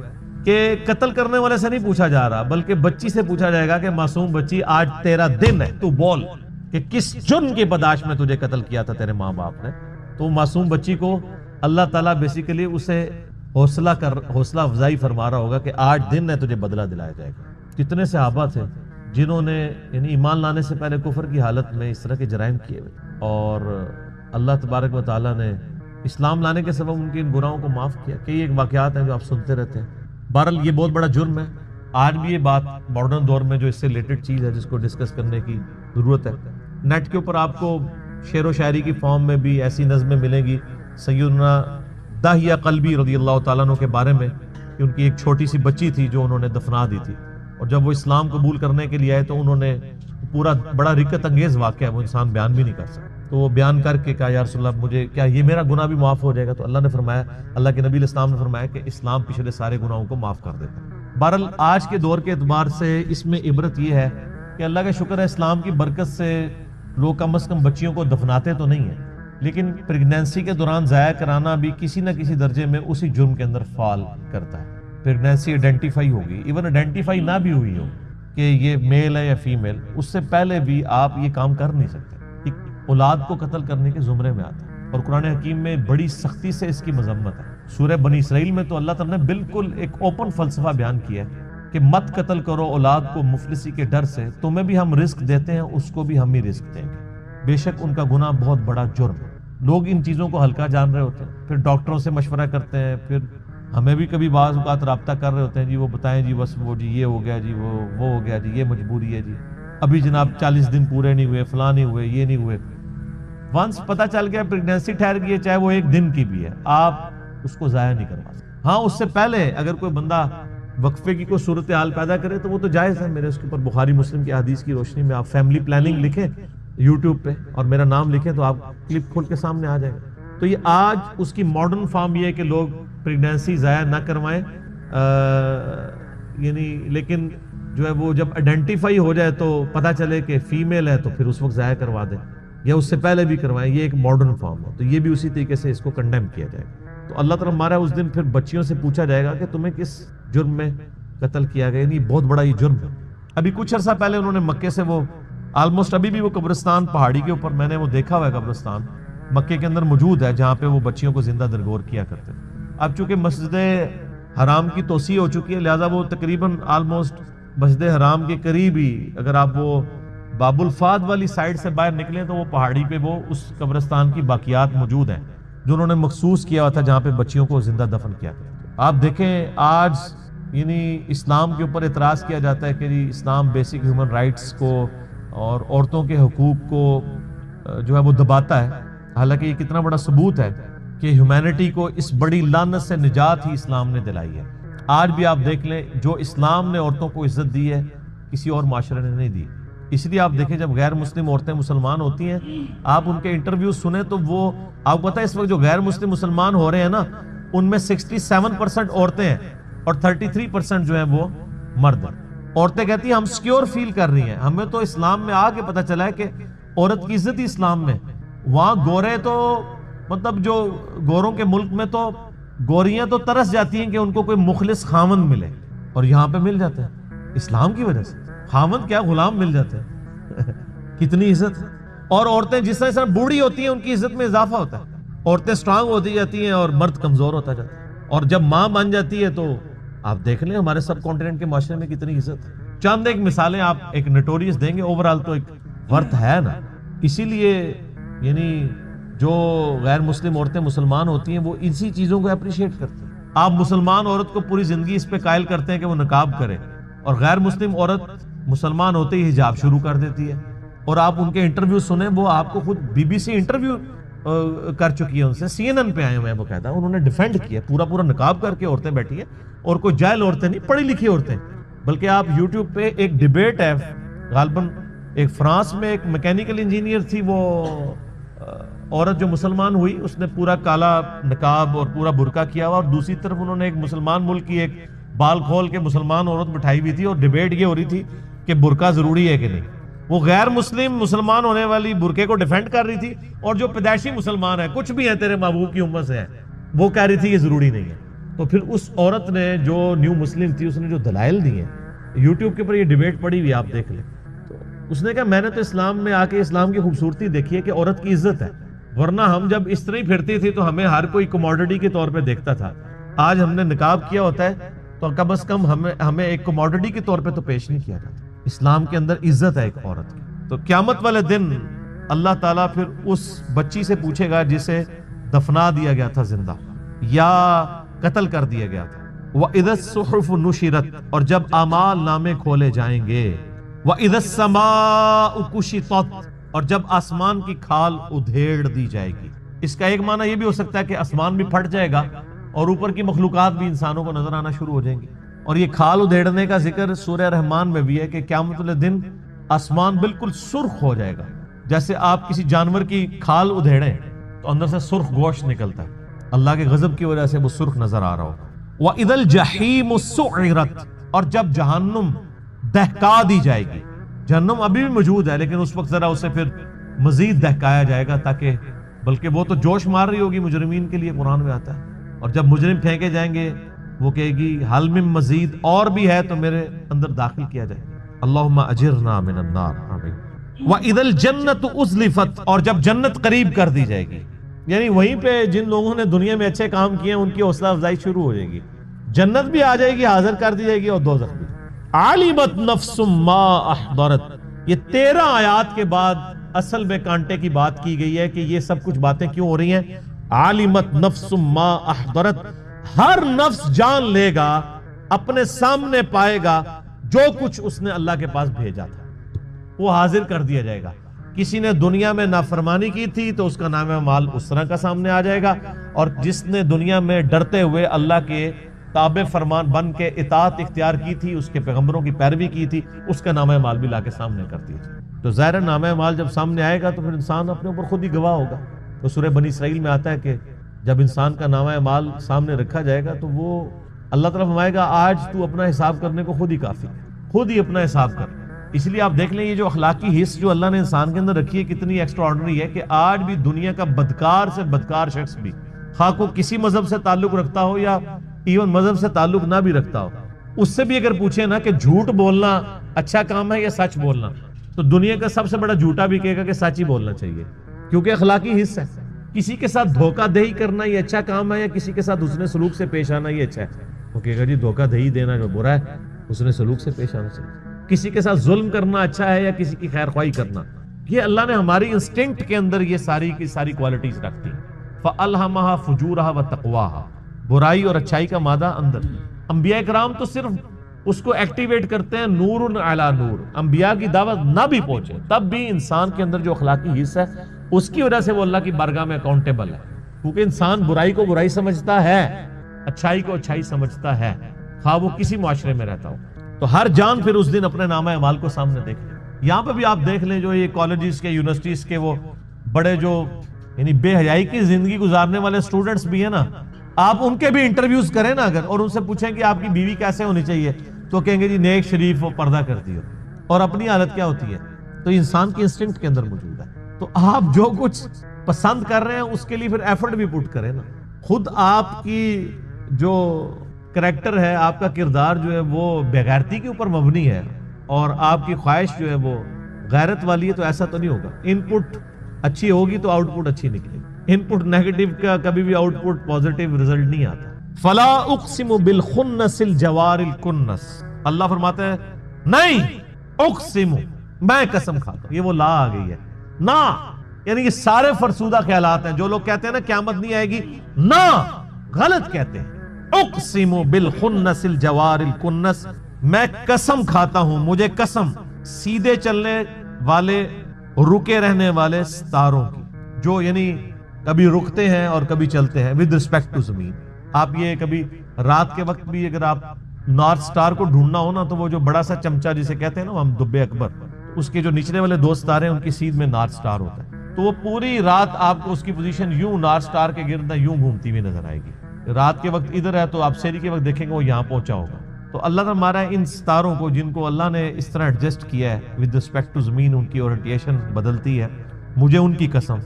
کہ قتل کرنے والے سے نہیں پوچھا جا رہا بلکہ بچی سے پوچھا جائے گا کہ معصوم بچی آج تیرا دن ہے, تو بول کہ کس جرم کی پاداش میں تجھے قتل کیا تھا تیرے ماں باپ نے. تو معصوم بچی کو اللہ تعالیٰ بیسیکلی اسے حوصلہ افزائی فرما رہا ہوگا کہ آج دن ہے, تجھے بدلہ دلایا جائے گا. کتنے صحابہ تھے جنہوں نے یعنی ایمان لانے سے پہلے کفر کی حالت میں اس طرح کے جرائم کیے ہوئے, اور اللہ تبارک و تعالیٰ نے اسلام لانے کے سبب ان کی ان گناہوں کو معاف کیا. کئی ایک واقعات ہیں جو آپ سنتے رہتے ہیں. بہرحال یہ بہت بڑا جرم ہے. آج بھی یہ بات ماڈرن دور میں جو اس سے ریلیٹڈ چیز ہے جس کو ڈسکس کرنے کی ضرورت ہے. نیٹ کے اوپر آپ کو شعر و شاعری کی فارم میں بھی ایسی نظمیں ملیں گی سیدنا داہیہ قلبی رضی اللہ تعالیٰ عنہ کے بارے میں کہ ان کی ایک چھوٹی سی بچی تھی جو انہوں نے دفنا دی تھی, اور جب وہ اسلام قبول کرنے کے لیے آئے تو انہوں نے پورا بڑا رکت انگیز واقعہ ہے, وہ انسان بیان بھی نہیں کر سکتا. تو وہ بیان کر کے کہا یا رسول اللہ مجھے کیا یہ میرا گناہ بھی معاف ہو جائے گا؟ تو اللہ نے فرمایا, اللہ کے نبی علیہ السلام نے فرمایا کہ اسلام پچھلے سارے گناہوں کو معاف کر دیتا ہے. بہرحال آج کے دور کے اعتبار سے اس میں عبرت یہ ہے کہ اللہ کا شکر ہے اسلام کی برکت سے لوگ کم از کم بچیوں کو دفناتے تو نہیں ہیں, لیکن پریگنینسی کے دوران ضائع کرانا بھی کسی نہ کسی درجے میں اسی جرم کے اندر فال کرتا ہے. پریگنینسی آئیڈینٹیفائی ہوگی, ایون آئیڈینٹیفائی نہ بھی ہوئی ہو کہ یہ میل ہے یا فیمیل, اس سے پہلے بھی آپ یہ کام کر نہیں سکتے. اولاد کو قتل کرنے کے زمرے میں آتا ہے, اور قرآن حکیم میں بڑی سختی سے اس کی مذمت ہے. سورہ بنی اسرائیل میں تو اللہ تعالیٰ نے بالکل ایک اوپن فلسفہ بیان کیا ہے کہ مت قتل کرو اولاد کو مفلسی کے ڈر سے, تمہیں بھی ہم رزق دیتے ہیں اس کو بھی ہم ہی رزق دیں گے, بے شک ان کا گناہ بہت بڑا جرم ہے. لوگ ان چیزوں کو ہلکا جان رہے ہوتے ہیں, پھر ڈاکٹروں سے مشورہ کرتے ہیں, پھر ہمیں بھی کبھی بعض اوقات رابطہ کر رہے ہوتے ہیں, جی وہ بتائیں جی بس وہ جی یہ ہو گیا جی وہ ہو گیا جی یہ مجبوری ہے جی ابھی جناب 40 دن پورے نہیں ہوئے, فلاں نہیں ہوئے, یہ نہیں ہوئے. ونس پتہ چل گیا پریگنینسی ٹھہر گئی ہے, چاہے وہ 1 دن کی بھی ہے, آپ اس کو ضائع نہیں کروا سکتے. ہاں اس سے پہلے اگر کوئی بندہ وقفے کی کوئی صورتحال پیدا کرے تو وہ تو جائز ہے. میرے اس کے اوپر بخاری مسلم کی حدیث کی روشنی میں آپ فیملی پلاننگ لکھیں یوٹیوب پہ اور میرا نام لکھیں تو آپ کلپ کھول کے سامنے آ جائے گا. تو یہ آج اس کی ماڈرن فارم یہ ہے کہ لوگ پریگنینسی ضائع نہ کروائیں, یعنی لیکن جو ہے وہ جب آئیڈینٹیفائی ہو جائے تو پتہ چلے کہ فیمیل ہے تو پھر اس وقت ضائع کروا دیں, یا اس سے پہلے بھی کروائیں. یہ ایک ماڈرن فارم ہے, تو یہ بھی اسی طریقے سے اس کو کنڈیم کیا جائے گا. تو اللہ تعالیٰ ہمارا اس دن پھر بچیوں سے پوچھا جائے گا کہ تمہیں کس جرم میں قتل کیا گیا. یعنی بہت بڑا یہ جرم ہے. ابھی کچھ عرصہ پہلے انہوں نے مکے سے وہ آلموسٹ ابھی بھی وہ قبرستان پہاڑی کے اوپر میں نے وہ دیکھا ہوا ہے, قبرستان مکے کے اندر موجود ہے جہاں پہ وہ بچیوں کو زندہ درگور کیا کرتے ہیں. اب چونکہ مسجد حرام کی توسیع ہو چکی ہے لہٰذا وہ تقریباً آلموسٹ مسجد حرام کے قریب ہی, اگر آپ وہ باب الفاد والی سائڈ سے باہر نکلیں تو وہ پہاڑی پہ وہ اس قبرستان کی باقیات موجود ہیں جو انہوں نے مخصوص کیا ہوا تھا جہاں پہ بچیوں کو زندہ دفن کیا گیا. آپ دیکھیں آج یعنی اسلام کے اوپر اعتراض کیا جاتا ہے کہ جی اسلام بیسک ہیومن رائٹس کو اور عورتوں کے حقوق کو جو ہے وہ دباتا ہے, حالانکہ یہ کتنا بڑا ثبوت ہے کہ ہیومینٹی کو اس بڑی لعنت سے نجات ہی اسلام نے دلائی ہے. آج بھی آپ دیکھ لیں جو اسلام نے عورتوں کو عزت دی ہے کسی اور معاشرے نے نہیں دی. اس لیے آپ دیکھیں جب غیر مسلم عورتیں مسلمان ہوتی ہیں آپ ان کے انٹرویو سنیں تو وہ آپ کو پتہ ہے اس وقت جو غیر مسلم مسلمان ہو رہے ہیں نا ان میں 67% عورتیں ہیں اور 33% جو ہیں وہ مرد ہیں. عورتیں کہتی ہیں ہم سیکیور فیل کر رہی ہیں, ہمیں تو اسلام میں آ کے پتہ چلا ہے کہ عورت کی عزت ہی اسلام میں. وہاں گورے تو مطلب جو گوروں کے ملک میں تو گوریاں تو ترس جاتی ہیں کہ ان کو کوئی مخلص خاوند ملے, اور یہاں پہ مل جاتے ہیں اسلام کی وجہ سے. خاوند کیا غلام مل جاتے ہیں کتنی عزت ہے. اور عورتیں جس طرح بوڑھی ہوتی ہیں ان کی عزت میں اضافہ ہوتا ہے، عورتیں سٹرانگ ہوتی جاتی ہیں اور مرد کمزور ہوتا جاتا ہے، اور جب ماں بن جاتی ہے تو آپ دیکھ لیں ہمارے سب کانٹیننٹ کے معاشرے میں کتنی عزت ہے۔ چند ایک مثالیں آپ ایک نوٹوریس دیں گے، اوورال تو ایک ورتھ ہے نا۔ اسی لیے یعنی جو غیر مسلم عورتیں مسلمان ہوتی ہیں وہ اسی چیزوں کو اپریشیٹ کرتی ہیں۔ آپ مسلمان عورت کو پوری زندگی اس پہ قائل کرتے ہیں کہ وہ نقاب کرے، اور غیر مسلم عورت مسلمان ہوتے ہی حجاب شروع کر دیتی ہے، اور آپ ان کے انٹرویو سنیں، وہ آپ کو خود بی بی سی انٹرویو کر چکی ہے ان سے، سی این این پہ آئے ہوئے ہیں، وہ کہتا ہے انہوں نے ڈیفینڈ کیا پورا نقاب کر کے عورتیں بیٹھی ہیں، اور کوئی جاہل عورتیں نہیں، پڑھی لکھی عورتیں، بلکہ آپ یوٹیوب پہ ایک ڈیبیٹ ہے، غالباً ایک فرانس میں ایک میکینیکل انجینئر تھی، وہ عورت جو مسلمان ہوئی اس نے پورا کالا نقاب اور پورا برقع کیا ہوا، اور دوسری طرف انہوں نے ایک مسلمان ملک کی ایک بال کھول کے مسلمان عورت بٹھائی ہوئی تھی، اور ڈیبیٹ یہ ہو رہی تھی کہ برقع ضروری ہے کہ نہیں۔ وہ غیر مسلم مسلمان ہونے والی برقعے کو ڈیفینڈ کر رہی تھی، اور جو پیدائشی مسلمان ہے کچھ بھی ہے تیرے محبوب کی امت سے ہے، وہ کہہ رہی تھی یہ ضروری نہیں ہے۔ تو پھر اس عورت نے جو نیو مسلم تھی اس نے جو دلائل دیے ہیں، یوٹیوب کے اوپر یہ ڈیبیٹ پڑی ہوئی آپ دیکھ لیں، تو اس نے کہا میں نے تو اسلام میں آ کے اسلام کی خوبصورتی دیکھی ہے کہ عورت کی عزت ہے، ورنہ ہم جب اس طرح ہی پھرتی تھی تو ہمیں ہر کوئی کموڈٹی کے طور پہ دیکھتا تھا، آج ہم نے نقاب کیا ہوتا ہے تو کم از کم ہمیں ایک کموڈٹی کے طور پہ تو پیش نہیں کیا جاتا۔ اسلام کے اندر عزت ہے ایک عورت کی۔ تو قیامت والے دن اللہ تعالیٰ پھر اس بچی سے پوچھے گا جسے دفنا دیا گیا تھا زندہ یا قتل کر دیا گیا تھا، وَإِذَا الصُّحُفُ نُشِرَتْ، اور جب اعمال نامے کھولے جائیں گے، وَإِذَا السَّمَاءُ كُشِطَتْ، اور جب آسمان کی کھال ادھیڑ دی جائے گی۔ اس کا ایک معنی یہ بھی ہو سکتا ہے کہ آسمان بھی پھٹ جائے گا اور اوپر کی مخلوقات بھی انسانوں کو نظر آنا شروع ہو جائیں گی۔ اور یہ کھال ادھیڑنے کا ذکر سورہ رحمان میں بھی ہے کہ قیامت والے دن آسمان بالکل سرخ ہو جائے گا، جیسے آپ کسی جانور کی کھال ادھیڑیں تو اندر سے سرخ گوشت نکلتا ہے، اللہ کے غضب کی وجہ سے وہ سرخ نظر آ رہا ہوگا۔ وَإِذَا الْجَحِيمُ سُعِّرَتْ، اور جب جہنم دہکا دی جائے گی۔ جہنم ابھی بھی موجود ہے لیکن اس وقت ذرا اسے پھر مزید دہکایا جائے گا، تاکہ بلکہ وہ تو جوش مار رہی ہوگی مجرمین کے لیے، قرآن میں آتا ہے، اور جب مجرم پھینکے جائیں گے وہ کہے گی حل من مزید، اور بھی ہے تو میرے اندر داخل کیا جائے۔ اللہم اجرنا من النار، آمین۔ وَإِذَا الْجَنَّةُ أُزْلِفَتْ، اور جب جنت قریب کر دی جائے گی، یعنی وہیں پہ جن لوگوں نے دنیا میں اچھے کام کیے ہیں ان کی حوصلہ افزائی شروع ہو جائے گی، جنت بھی آ جائے گی، حاضر کر دی جائے گی، اور دوزخ بھی۔ عَلِمَتْ نَفْسٌ مَا أَحْضَرَتْ، یہ 13 آیات کے بعد اصل میں کانٹے کی بات کی گئی ہے کہ یہ سب کچھ باتیں کیوں ہو رہی ہیں۔ عَلِمَتْ نَفْسٌ مَا أَحْضَرَتْ، ہر نفس جان لے گا، اپنے سامنے پائے گا جو کچھ اس نے اللہ کے پاس بھیجا تھا، وہ حاضر کر دیا جائے گا۔ کسی نے دنیا میں نافرمانی کی تھی تو اس کا نام مال اس طرح کا سامنے آ جائے گا، اور جس نے دنیا میں ڈرتے ہوئے اللہ کے تابع فرمان بن کے اطاعت اختیار کی تھی، اس کے پیغمبروں کی پیروی کی تھی، اس کا نام مال بھی لا کے سامنے کر دیا جائے۔ تو ظاہر نام مال جب سامنے آئے گا تو پھر انسان اپنے اوپر خود ہی گواہ ہوگا۔ تو سورہ بنی اسرائیل میں آتا ہے کہ جب انسان کا نامہ مال سامنے رکھا جائے گا تو وہ اللہ تعالیٰ فرمائے گا آج تو اپنا حساب کرنے کو خود ہی کافی ہے، خود ہی اپنا حساب کر۔ اس لیے آپ دیکھ لیں یہ جو اخلاقی حص جو اللہ نے انسان کے اندر رکھی ہے کتنی ایکسٹرا آرڈنری ہے، کہ آج بھی دنیا کا بدکار سے بدکار شخص بھی، خواہ کو کسی مذہب سے تعلق رکھتا ہو یا ایون مذہب سے تعلق نہ بھی رکھتا ہو، اس سے بھی اگر پوچھیں نا کہ جھوٹ بولنا اچھا کام ہے یا سچ بولنا، تو دنیا کا سب سے بڑا جھوٹا بھی کہے گا کہ سچ ہی بولنا چاہیے، کیونکہ اخلاقی حص ہے۔ کسی کے ساتھ دھوکہ دہی کرنا یہ اچھا کام ہے یا کسی کے ساتھ حسن سلوک سے پیش آنا یہ اچھا ہے؟ وہ کہے گا جی دھوکہ دہی دینا جو برا ہے، حسن سلوک سے پیش آنا چاہیے۔ کسی کے ساتھ ظلم کرنا اچھا ہے یا کسی کی خیر خواہی کرنا؟ یہ اللہ نے ہماری انسٹنکٹ کے اندر یہ ساری کی ساری کوالٹیز رکھتی ہیں۔ فَأَلْهَمَهَا فُجُورَهَا وَتَقْوَاهَا، برائی اور اچھائی کا مادہ اندر۔ انبیاء کرام تو صرف اس کو ایکٹیویٹ کرتے ہیں نور علی نور، انبیاء کی دعوت نہ بھی پہنچے تب بھی انسان کے اندر جو اخلاقی حصہ ہے اس کی وجہ سے وہ اللہ کی بارگاہ میں اکاؤنٹیبل ہے، کیونکہ انسان برائی کو برائی سمجھتا ہے، اچھائی کو اچھائی سمجھتا ہے، خواہ وہ کسی معاشرے میں رہتا ہو۔ تو ہر جان پھر اس دن اپنے نامہ اعمال کو سامنے دیکھ لیں۔ یہاں پہ بھی آپ دیکھ لیں جو یہ کالجز کے یونیورسٹیز کے وہ بڑے جو یعنی بے حیائی کی زندگی گزارنے والے سٹوڈنٹس بھی ہیں نا، آپ ان کے بھی انٹرویوز کریں نا اگر، اور ان سے پوچھیں کہ آپ کی بیوی کیسے ہونی چاہیے، تو کہیں گے جی نیک شریف وہ پردہ کرتی ہو، اور اپنی حالت کیا ہوتی ہے؟ تو انسان کی انسٹنکٹ کے اندر موجود ہے۔ تو آپ جو کچھ پسند کر رہے ہیں اس کے لیے پھر ایفرٹ بھی پٹ کریں نا۔ خود آپ کی جو کریکٹر ہے، آپ کا کردار جو ہے وہ بے غیرتی کے اوپر مبنی ہے، اور آپ کی خواہش جو ہے وہ غیرت والی ہے تو ایسا تو نہیں ہوگا، ان پٹ اچھی ہوگی تو آؤٹ پٹ اچھی نکلے گی، ان پٹ نیگیٹو کا کبھی بھی آؤٹ پٹ پازیٹیو رزلٹ نہیں آتا۔ فلا اقسم بالخنس الجوار الکنس، اللہ فرماتا ہے نہیں اقسم، میں قسم کھاتا ہوں، یہ وہ لا آ گئی ہے نا، یعنی یہ سارے فرسودہ خیالات ہیں۔ جو لوگ کہتے ہیں نا قیامت نہیں آئے گی، نا، غلط کہتے ہیں۔ اقسم بالخنس الجوار الکنس، میں قسم کھاتا ہوں، مجھے قسم سیدھے چلنے والے رکے رہنے والے ستاروں کی، جو یعنی کبھی رکتے ہیں اور کبھی چلتے ہیں ود رسپیکٹ ٹو زمین۔ آپ یہ کبھی رات کے وقت بھی اگر آپ نارتھ سٹار کو ڈھونڈنا ہو نا، تو وہ جو بڑا سا چمچا جسے کہتے ہیں نا ہم دبے اکبر، اس کے جو نچلے والے دو ستارے ہیں ان کی سیدھ میں نارتھ سٹار ہوتا ہے، تو وہ پوری رات آپ کو اس کی پوزیشن یوں نارتھ سٹار کے گرد یوں گھومتی ہوئی نظر آئے گی۔ رات کے وقت ادھر ہے تو آپ سحری کے وقت دیکھیں گے وہ یہاں پہنچا ہوگا۔ تو اللہ نے ہمارا ان ستاروں کو، جن کو اللہ نے اس طرح ایڈجسٹ کیا ہے ود رسپیکٹ ٹو زمین، ان کی اورینٹیشن بدلتی ہے، مجھے ان کی قسم،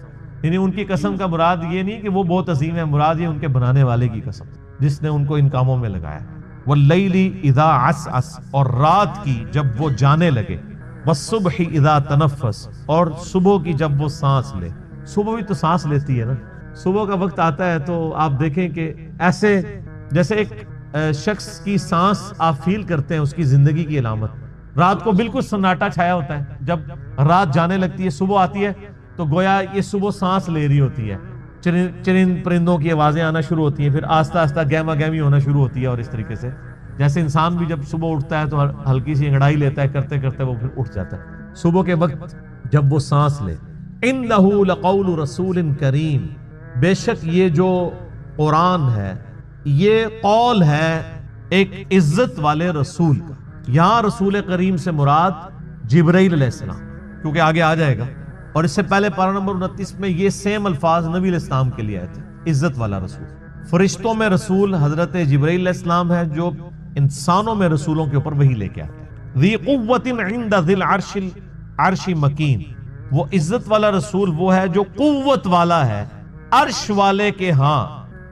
یعنی ان کی قسم کا مراد یہ نہیں کہ وہ بہت عظیم ہے، مراد یہ ان کے بنانے والے کی قسم جس نے ان کو ان کاموں میں لگایا۔ واللیل اذا عسعس، اور رات کی جب وہ جانے لگے، والصبح اذا تنفس، اور صبح کی جب وہ سانس لے۔ صبح بھی تو سانس لیتی ہے نا، صبح کا وقت آتا ہے تو آپ دیکھیں کہ ایسے جیسے ایک شخص کی سانس آپ فیل کرتے ہیں اس کی زندگی کی علامت۔ رات کو بالکل سناٹا چھایا ہوتا ہے، جب رات جانے لگتی ہے صبح آتی ہے تو گویا یہ صبح سانس لے رہی ہوتی ہے، چرند پرندوں کی آوازیں آنا شروع ہوتی ہیں، پھر آہستہ آہستہ گہما گہمی ہونا شروع ہوتی ہے، اور اس طریقے سے جیسے انسان بھی جب صبح اٹھتا ہے تو ہلکی سی انگڑائی لیتا ہے، کرتے کرتے وہ پھر اٹھ جاتا ہے۔ صبح کے وقت جب وہ سانس لے، انہ لقول رسول کریم، بے شک یہ جو قرآن ہے یہ قول ہے ایک عزت والے رسول کا۔ یہاں رسول کریم سے مراد جبرائیل علیہ السلام، کیونکہ آگے آ جائے گا، اور اس سے پہلے پارہ نمبر 29 میں یہ سیم الفاظ نبی علیہ السلام کے لیے آئے تھے، عزت والا رسول۔ فرشتوں میں رسول حضرت جبرائیل علیہ السلام ہے، جو انسانوں میں رسولوں کے اوپر وحی لے کے آتے ہیں۔ ذی قوت عند ذی العرش مکین، وہ عزت والا رسول وہ ہے جو قوت والا ہے عرش والے کے ہاں،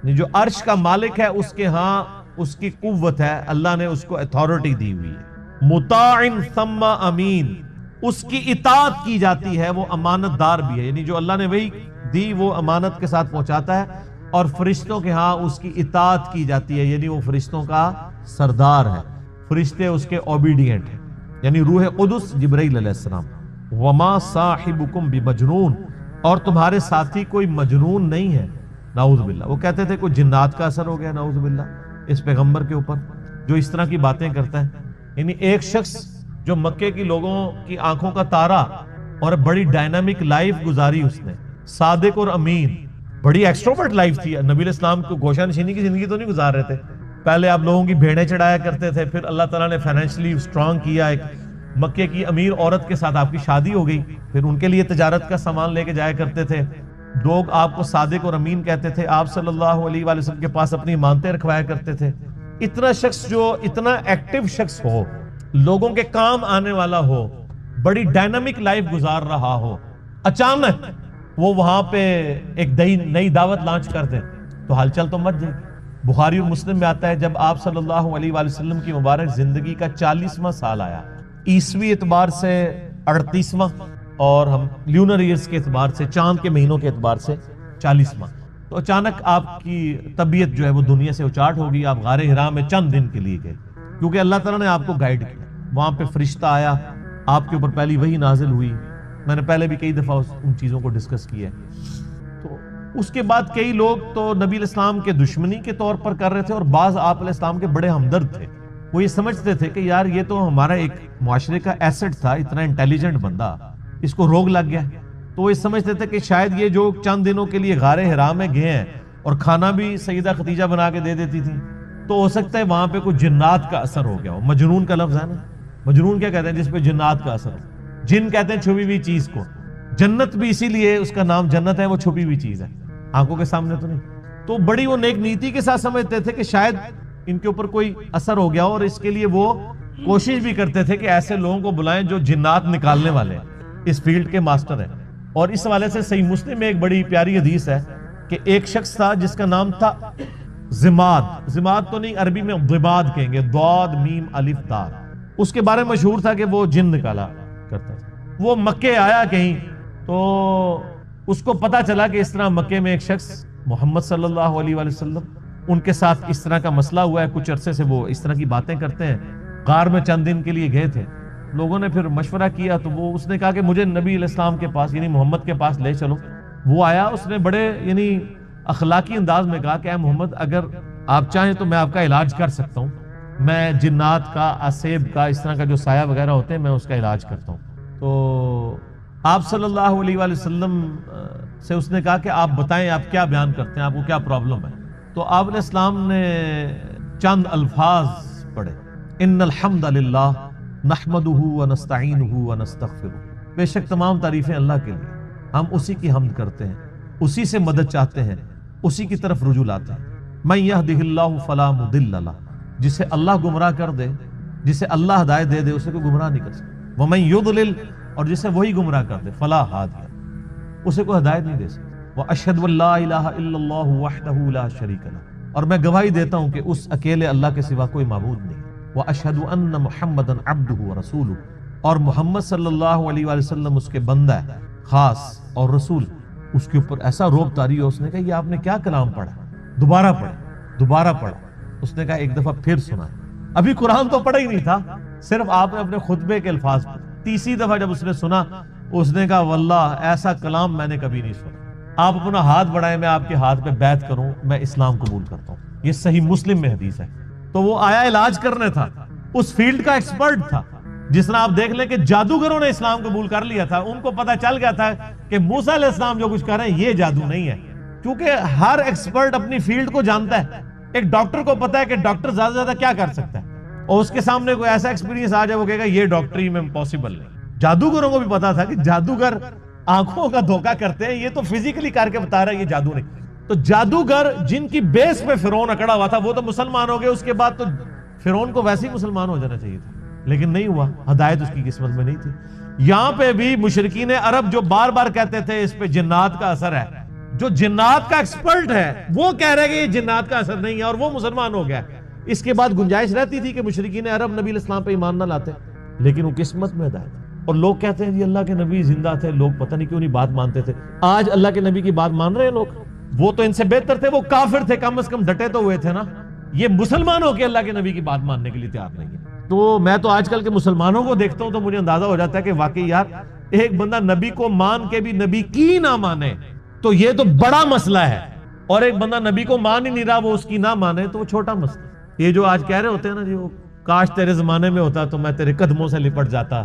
جو عرش کا مالک ہے اس کے ہاں اس کی قوت ہے، اللہ نے اس کو اتھارٹی دی ہوئی ہے۔ مطاع ثم امین، اس کی اطاعت کی جاتی ہے، وہ امانت دار بھی ہے، یعنی جو اللہ نے وہی دی وہ امانت کے ساتھ پہنچاتا ہے، اور فرشتوں کے ہاں اس کی اطاعت کی جاتی ہے، یعنی وہ فرشتوں کا سردار ہے، فرشتے اس کے اوبیڈینٹ ہیں، یعنی روح قدس جبرائیل علیہ السلام۔ وما صاحبکم بمجنون، اور تمہارے ساتھی کوئی مجنون نہیں ہے، نعوذ باللہ۔ وہ کہتے تھے کوئی جنات کا اثر ہو گیا نعوذ باللہ اس پیغمبر کے اوپر جو اس طرح کی باتیں کرتا ہے۔ یعنی ایک شخص جو مکے کی لوگوں کی آنکھوں کا تارا اور بڑی ڈائنامک لائف گزاری، اس نے صادق اور امین، بڑی ایکسٹروورٹ لائف تھی۔ نبی علیہ السلام کو گوشہ نشینی کی زندگی تو نہیں گزار رہے تھے، پہلے آپ لوگوں کی بھیڑیں چڑھایا کرتے تھے، پھر اللہ تعالیٰ نے فائنینشلی اسٹرانگ کیا، ایک مکے کی امیر عورت کے ساتھ آپ کی شادی ہو گئی، پھر ان کے لیے تجارت کا سامان لے کے جایا کرتے تھے، لوگ آپ کو صادق اور امین کہتے تھے، آپ صلی اللہ علیہ وآلہ وسلم کے پاس اپنی امانتیں رکھوایا کرتے تھے۔ اتنا شخص جو اتنا ایکٹیو شخص ہو، لوگوں کے کام آنے والا ہو، بڑی ڈائنامک لائف گزار رہا ہو، اچانک وہ وہاں پہ ایک نئی دعوت لانچ کر دیں تو ہلچل تو مچ جائے گی۔ بخاری اور مسلم میں آتا ہے جب آپ صلی اللہ علیہ وآلہ وسلم کی مبارک زندگی کا 40واں سال آیا، عیسوی اعتبار سے 38واں، اور ہم لیونر ایئرز کے اعتبار سے چاند کے مہینوں کے اعتبار سے 40واں، تو اچانک آپ کی طبیعت جو ہے وہ دنیا سے اچاٹ ہوگی، آپ غار حرا میں چند دن کے لیے گئے، کیونکہ اللہ تعالیٰ نے آپ کو گائیڈ کیا۔ وہاں پہ فرشتہ آیا، آپ کے اوپر پہلی وحی نازل ہوئی، میں نے پہلے بھی کئی دفعہ ان چیزوں کو ڈسکس کیا ہے۔ تو اس کے بعد کئی لوگ تو نبی علیہ السلام کے دشمنی کے طور پر کر رہے تھے، اور بعض آپ علیہ السلام کے بڑے ہمدرد تھے، وہ یہ سمجھتے تھے کہ یار یہ تو ہمارا ایک معاشرے کا ایسٹ تھا، اتنا انٹیلیجنٹ بندہ، اس کو روگ لگ گیا، تو وہ یہ سمجھتے تھے کہ شاید یہ جو چند دنوں کے لیے غار حرا میں گئے ہیں اور کھانا بھی سیدہ خدیجہ بنا کے دے دیتی تھی، تو ہو سکتا ہے وہاں پہ کوئی جنات کا اثر ہو گیا ہو۔ مجنون کا لفظ ہے نا، مجنون کیا کہتے ہیں جس پہ جنات کا اثر ہو، جن کہتے ہیں چھپی ہوئی چیز کو، جنت بھی اسی لیے اس کا نام جنت ہے، وہ چھپی ہوئی چیز ہے، آنکھوں کے سامنے تو نہیں۔ تو بڑی وہ نیک نیتی کے ساتھ سمجھتے تھے کہ شاید ان کے اوپر کوئی اثر ہو گیا، اور اس کے لیے وہ کوشش بھی کرتے تھے کہ ایسے لوگوں کو بلائیں جو جنات نکالنے والے ہیں، اس فیلڈ کے ماسٹر ہیں۔ اور اس حوالے سے صحیح مسلم میں ایک بڑی پیاری حدیث ہے کہ ایک شخص تھا جس کا نام تھا زماد، زماد تو نہیں، عربی میں ضباد کہیں گے، ضاد میم الف دال، اس کے بارے میں مشہور تھا کہ وہ جن نکالا کرتا تھا۔ وہ مکے آیا کہیں تو اس کو پتا چلا کہ اس طرح مکے میں ایک شخص محمد صلی اللہ علیہ وآلہ وسلم ان کے ساتھ اس طرح کا مسئلہ ہوا ہے، کچھ عرصے سے وہ اس طرح کی باتیں کرتے ہیں، غار میں چند دن کے لیے گئے تھے. لوگوں نے پھر مشورہ کیا تو اس نے کہا کہ مجھے نبی علیہ السلام کے پاس یعنی محمد کے پاس لے چلو. وہ آیا، اس نے بڑے یعنی اخلاقی انداز میں کہا کہ اے محمد اگر آپ چاہیں تو میں آپ کا علاج کر سکتا ہوں، میں جنات کا، اسیب کا، اس طرح کا جو سایہ وغیرہ ہوتے ہیں میں اس کا علاج کرتا ہوں. تو آپ صلی اللہ علیہ وآلہ وسلم سے اس نے کہا کہ آپ بتائیں آپ کیا بیان کرتے ہیں، آپ کو کیا پرابلم ہے. تو آپ علیہ السلام نے چند الفاظ پڑھے، ان الحمد للہ نحمدہ ونستعینہ ونستغفرہ، بے شک تمام تعریفیں اللہ کے لیے، ہم اسی کی حمد کرتے ہیں، اسی سے مدد چاہتے ہیں، اسی کی طرف رجوع لاتے ہیں. من یہدہ اللہ فلا مضل لہ، جسے اللہ گمراہ کر دے، جسے اللہ ہدایت دے اسے کوئی گمراہ نہیں کر سکتا. ومن یضلل، اور جسے وہی گمراہ کر دے، فلا ہادی، اسے کوئی ہدایت نہیں دے سکتا. واشہد ان لا الہ الا اللہ وحدہ لا شریک لہ، اور میں گواہی دیتا ہوں کہ اس اکیلے اللہ کے سوا کوئی معبود نہیں. واشہد ان محمدا عبدہ ورسولہ، اور محمد صلی اللہ علیہ وآلہ وسلم اس کے بندہ ہے خاص اور رسول. اس کے اوپر ایسا روب طاری ہو، اس نے کہا یہ آپ نے کیا کلام پڑھا، دوبارہ پڑھا. اس نے کہا ایک دفعہ پھر سنا. ابھی قرآن تو پڑھا ہی نہیں تھا، صرف آپ نے اپنے خطبے کے الفاظ پڑھے. تیسری دفعہ جب اس نے سنا، اس نے کہا واللہ ایسا کلام میں نے کبھی نہیں سنا. آپ اپنا ہاتھ بڑھائیں، میں آپ کے ہاتھ پہ بیعت کروں، میں اسلام قبول کرتا ہوں. یہ صحیح مسلم میں حدیث ہے. تو وہ آیا علاج کرنے تھا، اس فیلڈ کا ایکسپرٹ تھا. جس طرح آپ دیکھ لیں کہ جادوگروں نے اسلام قبول کر لیا تھا، ان کو پتا چل گیا تھا کہ موسیٰ علیہ السلام جو کچھ کر رہے ہیں یہ جادو نہیں ہے، کیونکہ ہر ایکسپرٹ اپنی فیلڈ کو جانتا ہے. ایک ڈاکٹر کو پتا ہے کہ ڈاکٹر زیادہ سے زیادہ کیا کر سکتا ہے، اور اس کے سامنے کوئی ایسا ایکسپیرینس آ جائے وہ کہے گا یہ ڈاکٹری میں پاسبل نہیں. جادوگروں کو بھی پتا تھا کہ جادوگر آنکھوں کا دھوکہ کرتے ہیں، یہ تو فزیکلی کر کے بتا رہا ہے یہ جادو نہیں. تو جادوگر جن کی بیس پہ فرعون اکڑا ہوا تھا وہ تو مسلمان ہو گئے، اس کے بعد تو فرعون کو ویسے ہی مسلمان ہو جانا چاہیے تھا، لیکن نہیں ہوا، ہدایت اس کی قسمت میں نہیں تھی. یہاں پہ بھی مشرکین عرب جو بار بار کہتے تھے اس پہ جنات کا اثر ہے، جو جنات کا ایکسپرٹ ہے وہ کہہ رہے کہ یہ جنات کا اثر نہیں ہے، اور وہ مسلمان ہو گیا. اس کے بعد گنجائش رہتی تھی کہ مشرکین عرب نبی علیہ السلام پہ ایمان نہ لاتے، لیکن وہ قسمت میں ہدایت. اور لوگ کہتے ہیں جی اللہ کے نبی زندہ تھے، لوگ پتہ نہیں کیوں نہیں بات مانتے تھے. آج اللہ کے نبی کی بات مان رہے ہیں لوگ. وہ تو ان سے بہتر تھے، وہ کافر تھے، کم از کم ڈٹے تو ہوئے تھے نا. یہ مسلمان ہو کے اللہ کے نبی کی بات ماننے کے لیے تیار نہیں ہے. تو میں تو آج کل کے مسلمانوں کو دیکھتا ہوں تو مجھے اندازہ ہو جاتا ہے کہ واقعی یار ایک بندہ نبی کو مان کے بھی نبی کی نہ مانے تو یہ تو بڑا مسئلہ ہے، اور ایک بندہ نبی کو مان ہی نہیں رہا وہ اس کی نہ مانے تو وہ چھوٹا مسئلہ. یہ جو آج کہہ رہے ہوتے ہیں نا جی وہ کاش تیرے زمانے میں ہوتا تو میں تیرے قدموں سے لپٹ جاتا،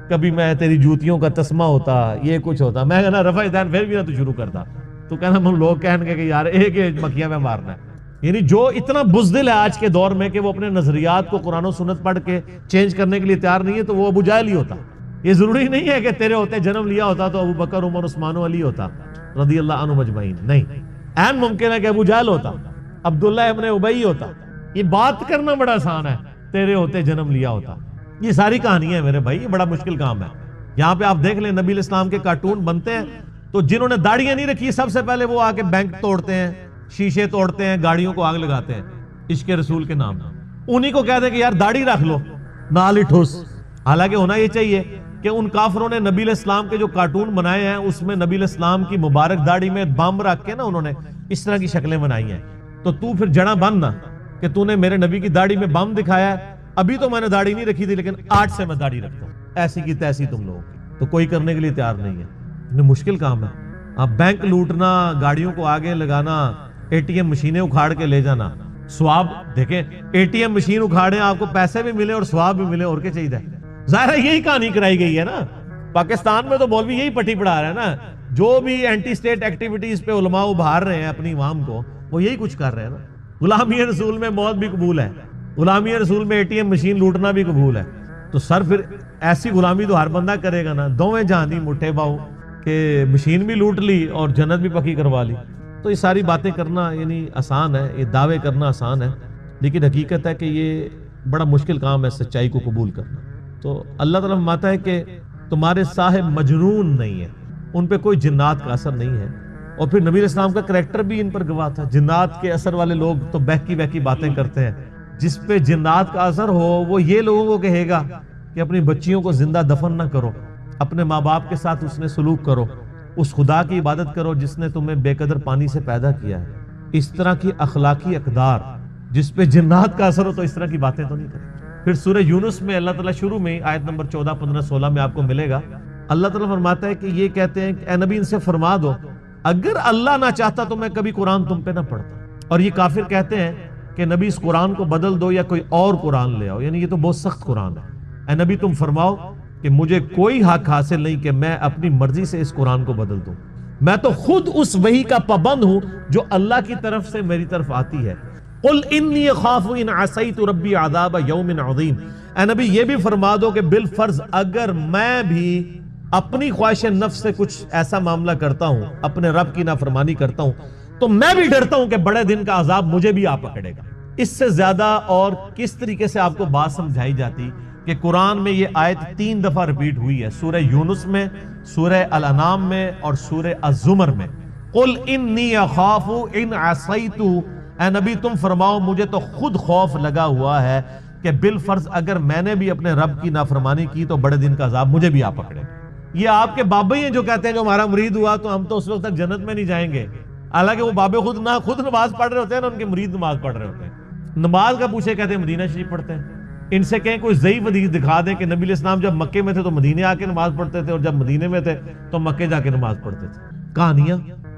کبھی میں تیری جوتیوں کا تسمہ ہوتا، یہ کچھ ہوتا، میں کہنا رفع دین پھر بھی نہ تو شروع کرتا. تو کہنا ہم لوگ کہیں گے کہ یار ایک مکھیاں میں مارنا ہے. یعنی جو اتنا بزدل ہے آج کے دور میں کہ وہ اپنے نظریات کو قرآن و سنت پڑھ کے چینج کرنے کے لیے تیار نہیں ہے تو وہ ابو جہل ہی ہوتا. یہ ضروری نہیں ہے کہ تیرے ہوتے جنم لیا ہوتا تو ابو بکر، عمر، عثمان و علی ہوتا رضی اللہ عنہ مجمعین. نہیں، عین ممکن ہے کہ ابو جہل ہوتا، عبداللہ ابن ابی ہوتا. یہ بات کرنا بڑا آسان ہے، تیرے ہوتے جنم لیا ہوتا. یہ ساری کہانی ہے میرے بھائی، یہ بڑا مشکل کام ہے. یہاں پہ آپ دیکھ لیں نبی علیہ السلام کے کارٹون بنتے ہیں تو جنہوں نے داڑیاں نہیں رکھی سب سے پہلے وہ آ کے بینک توڑتے ہیں، شیشے توڑتے ہیں، گاڑیوں کو آگ لگاتے ہیں عشق رسول کے نام. انہی کو کہتے ہیں کہ یار داڑھی رکھ لو نال ہی ٹھوس. حالانکہ ہونا یہ چاہیے کہ ان کافروں نے نبی علیہ السلام کے جو کارٹون بنائے ہیں اس میں نبی علیہ السلام کی مبارک داڑھی میں بم رکھ کے نا انہوں نے اس طرح کی شکلیں بنائی ہیں. تو تو پھر جڑا بننا کہ تو نے میرے نبی کی داڑھی میں بم دکھایا ہے. ابھی تو میں نے داڑھی نہیں رکھی تھی لیکن آج سے میں داڑھی رکھتا ہوں، ایسی کی تیسی تم لوگوں کی. تو کوئی کرنے کے لیے تیار نہیں ہے. یہ مشکل کام ہے. آپ بینک لوٹنا، گاڑیوں کو آگے لگانا، اے ٹی ایم مشینیں اکھاڑ کے لے جانا. ثواب دیکھیں، اے ٹی ایم مشین اکھاڑیں آپ کو پیسے بھی ملے اور ثواب بھی ملے، اور کیا چاہیے. ظاہر ہے یہی کہانی کرائی گئی ہے نا. پاکستان میں تو مولوی یہی پٹی پڑھا رہے ہیں نا. جو بھی اینٹی اسٹیٹ ایکٹیویٹیز پہ علماء ابھار رہے ہیں اپنی عوام کو، وہ یہی کچھ کر رہے ہیں نا. غلامی رسول میں موت بھی قبول ہے، غلامی رسول میں اے ٹی ایم مشین لوٹنا بھی قبول ہے. تو سر پھر ایسی غلامی تو ہر بندہ کرے گا نا. دوویں جہانی مٹھے باؤ کہ مشین بھی لوٹ لی اور جنت بھی پکی کروا لی. تو یہ ساری باتیں کرنا یعنی آسان ہے، یہ دعوے کرنا آسان ہے، لیکن حقیقت ہے کہ یہ بڑا مشکل کام ہے سچائی کو قبول کرنا. تو اللہ تعالیٰ فرماتا ہے کہ تمہارے صاحب مجنون نہیں ہے، ان پہ کوئی جنات کا اثر نہیں ہے. اور پھر نبی علیہ السلام کا کریکٹر بھی ان پر گواہ تھا. جنات کے اثر والے لوگ تو بہکی بہکی باتیں کرتے ہیں. جس پہ جنات کا اثر ہو وہ یہ لوگوں کو کہے گا کہ اپنی بچیوں کو زندہ دفن نہ کرو، اپنے ماں باپ کے ساتھ اس نے سلوک کرو، اس خدا کی عبادت کرو جس نے تمہیں بے قدر پانی سے پیدا کیا ہے۔ اس طرح کی اخلاقی اقدار جس پہ جنات کا اثر ہو تو اس طرح کی باتیں تو نہیں کریں۔ پھر سورہ یونس میں اللہ تعالیٰ شروع میں آیت نمبر 14، 15، 16 میں آپ کو ملے گا، اللہ تعالیٰ فرماتا ہے کہ یہ کہتے ہیں کہ اے نبی ان سے فرما دو اگر اللہ نہ چاہتا تو میں کبھی قرآن تم پہ نہ پڑھتا۔ اور یہ کافر کہتے ہیں کہ نبی اس قرآن کو بدل دو یا کوئی اور قرآن لے آؤ، یعنی یہ تو بہت سخت قرآن ہے۔ اے نبی تم فرماؤ کہ مجھے کوئی حق حاصل نہیں کہ میں اپنی مرضی سے اس قرآن کو بدل دوں، میں تو خود اس وحی کا پابند ہوں جو اللہ کی طرف سے میری طرف آتی ہے۔ قل انی اخاف ان عصیت ربی عذاب یوم عظیم، اے نبی یہ بھی فرما دو کہ بالفرض اگر میں بھی اپنی خواہش نفس سے کچھ ایسا معاملہ کرتا ہوں، اپنے رب کی نافرمانی کرتا ہوں، تو میں بھی ڈرتا ہوں کہ بڑے دن کا عذاب مجھے بھی آ پکڑے گا۔ اس سے زیادہ اور کس طریقے سے آپ کو بات سمجھائی جاتی کہ قرآن میں یہ آیت 3 دفعہ ریپیٹ ہوئی ہے، سورہ یونس میں، سورہ الانعام میں اور سورہ الزمر میں۔ قل انی اخاف ان عصیت، اے نبی تم فرماؤ مجھے تو خود خوف لگا ہوا ہے کہ بالفرض اگر میں نے بھی اپنے رب کی نافرمانی کی تو بڑے دن کا عذاب مجھے بھی آ پکڑے۔ یہ آپ کے بابا ہی ہیں جو کہتے ہیں جو ہمارا مرید ہوا تو ہم تو اس وقت تک جنت میں نہیں جائیں گے، حالانکہ وہ بابے خود نماز پڑھ رہے ہوتے ہیں نا، ان کے مرید نماز پڑھ رہے ہوتے ہیں۔ نماز کا پوچھے کہتے ہیں مدینہ شریف پڑھتے ہیں۔ ان سے کہیں کوئی ضعیف حدیث دکھا دیں کہ نبی علیہ السلام جب مکے میں تھے تو مدینے آ کے نماز پڑھتے تھے، اور جب مدینے میں تھے تو مکے جا کے نماز پڑھتے تھے۔ کہانیاں،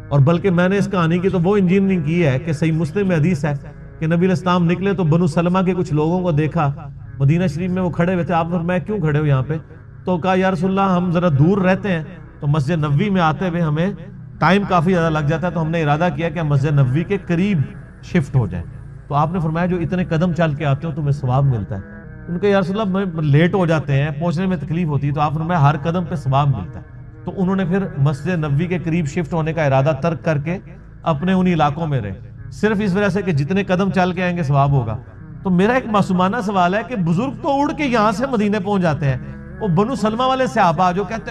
اور بلکہ میں نے اس کہانی کی تو وہ انجینئرنگ کی ہے کہ صحیح مسلم میں حدیث ہے کہ نبی علیہ السلام نکلے تو بنو سلمہ کے کچھ لوگوں کو دیکھا مدینہ شریف میں وہ کھڑے ہوئے تھے۔ آپ نے فرمایا کیوں کھڑے ہو یہاں پہ؟ تو کہا یا رسول اللہ ہم ذرا دور رہتے ہیں تو مسجد نبوی میں آتے ہوئے ہمیں ٹائم کافی زیادہ لگ جاتا ہے، تو ہم نے ارادہ کیا کہ ہم مسجد نبوی کے قریب شفٹ ہو جائیں۔ تو آپ نے فرمایا جو اتنے قدم چل کے آتے ہو تمہیں ثواب ملتا ہے۔ ان کے یا رسول اللہ لیٹ ہو جاتے ہیں، پہنچنے میں تکلیف ہوتی ہے، تو آپ نے فرمایا ہر قدم پہ ثواب ملتا ہے۔ تو انہوں نے پھر مسجد نبوی کے قریب شفٹ ہونے کا ارادہ ترک کر کے اپنے انہی علاقوں میں رہے، صرف اس وجہ سے کہ جتنے قدم چل کے آئیں گے ثواب ہوگا۔ تو میرا ایک معصومانہ سوال ہے کہ بزرگ تو اڑ کے یہاں سے مدینے پہنچ جاتے ہیں، وہ بنو سلمہ والے صحابہ جو کہتے ہیں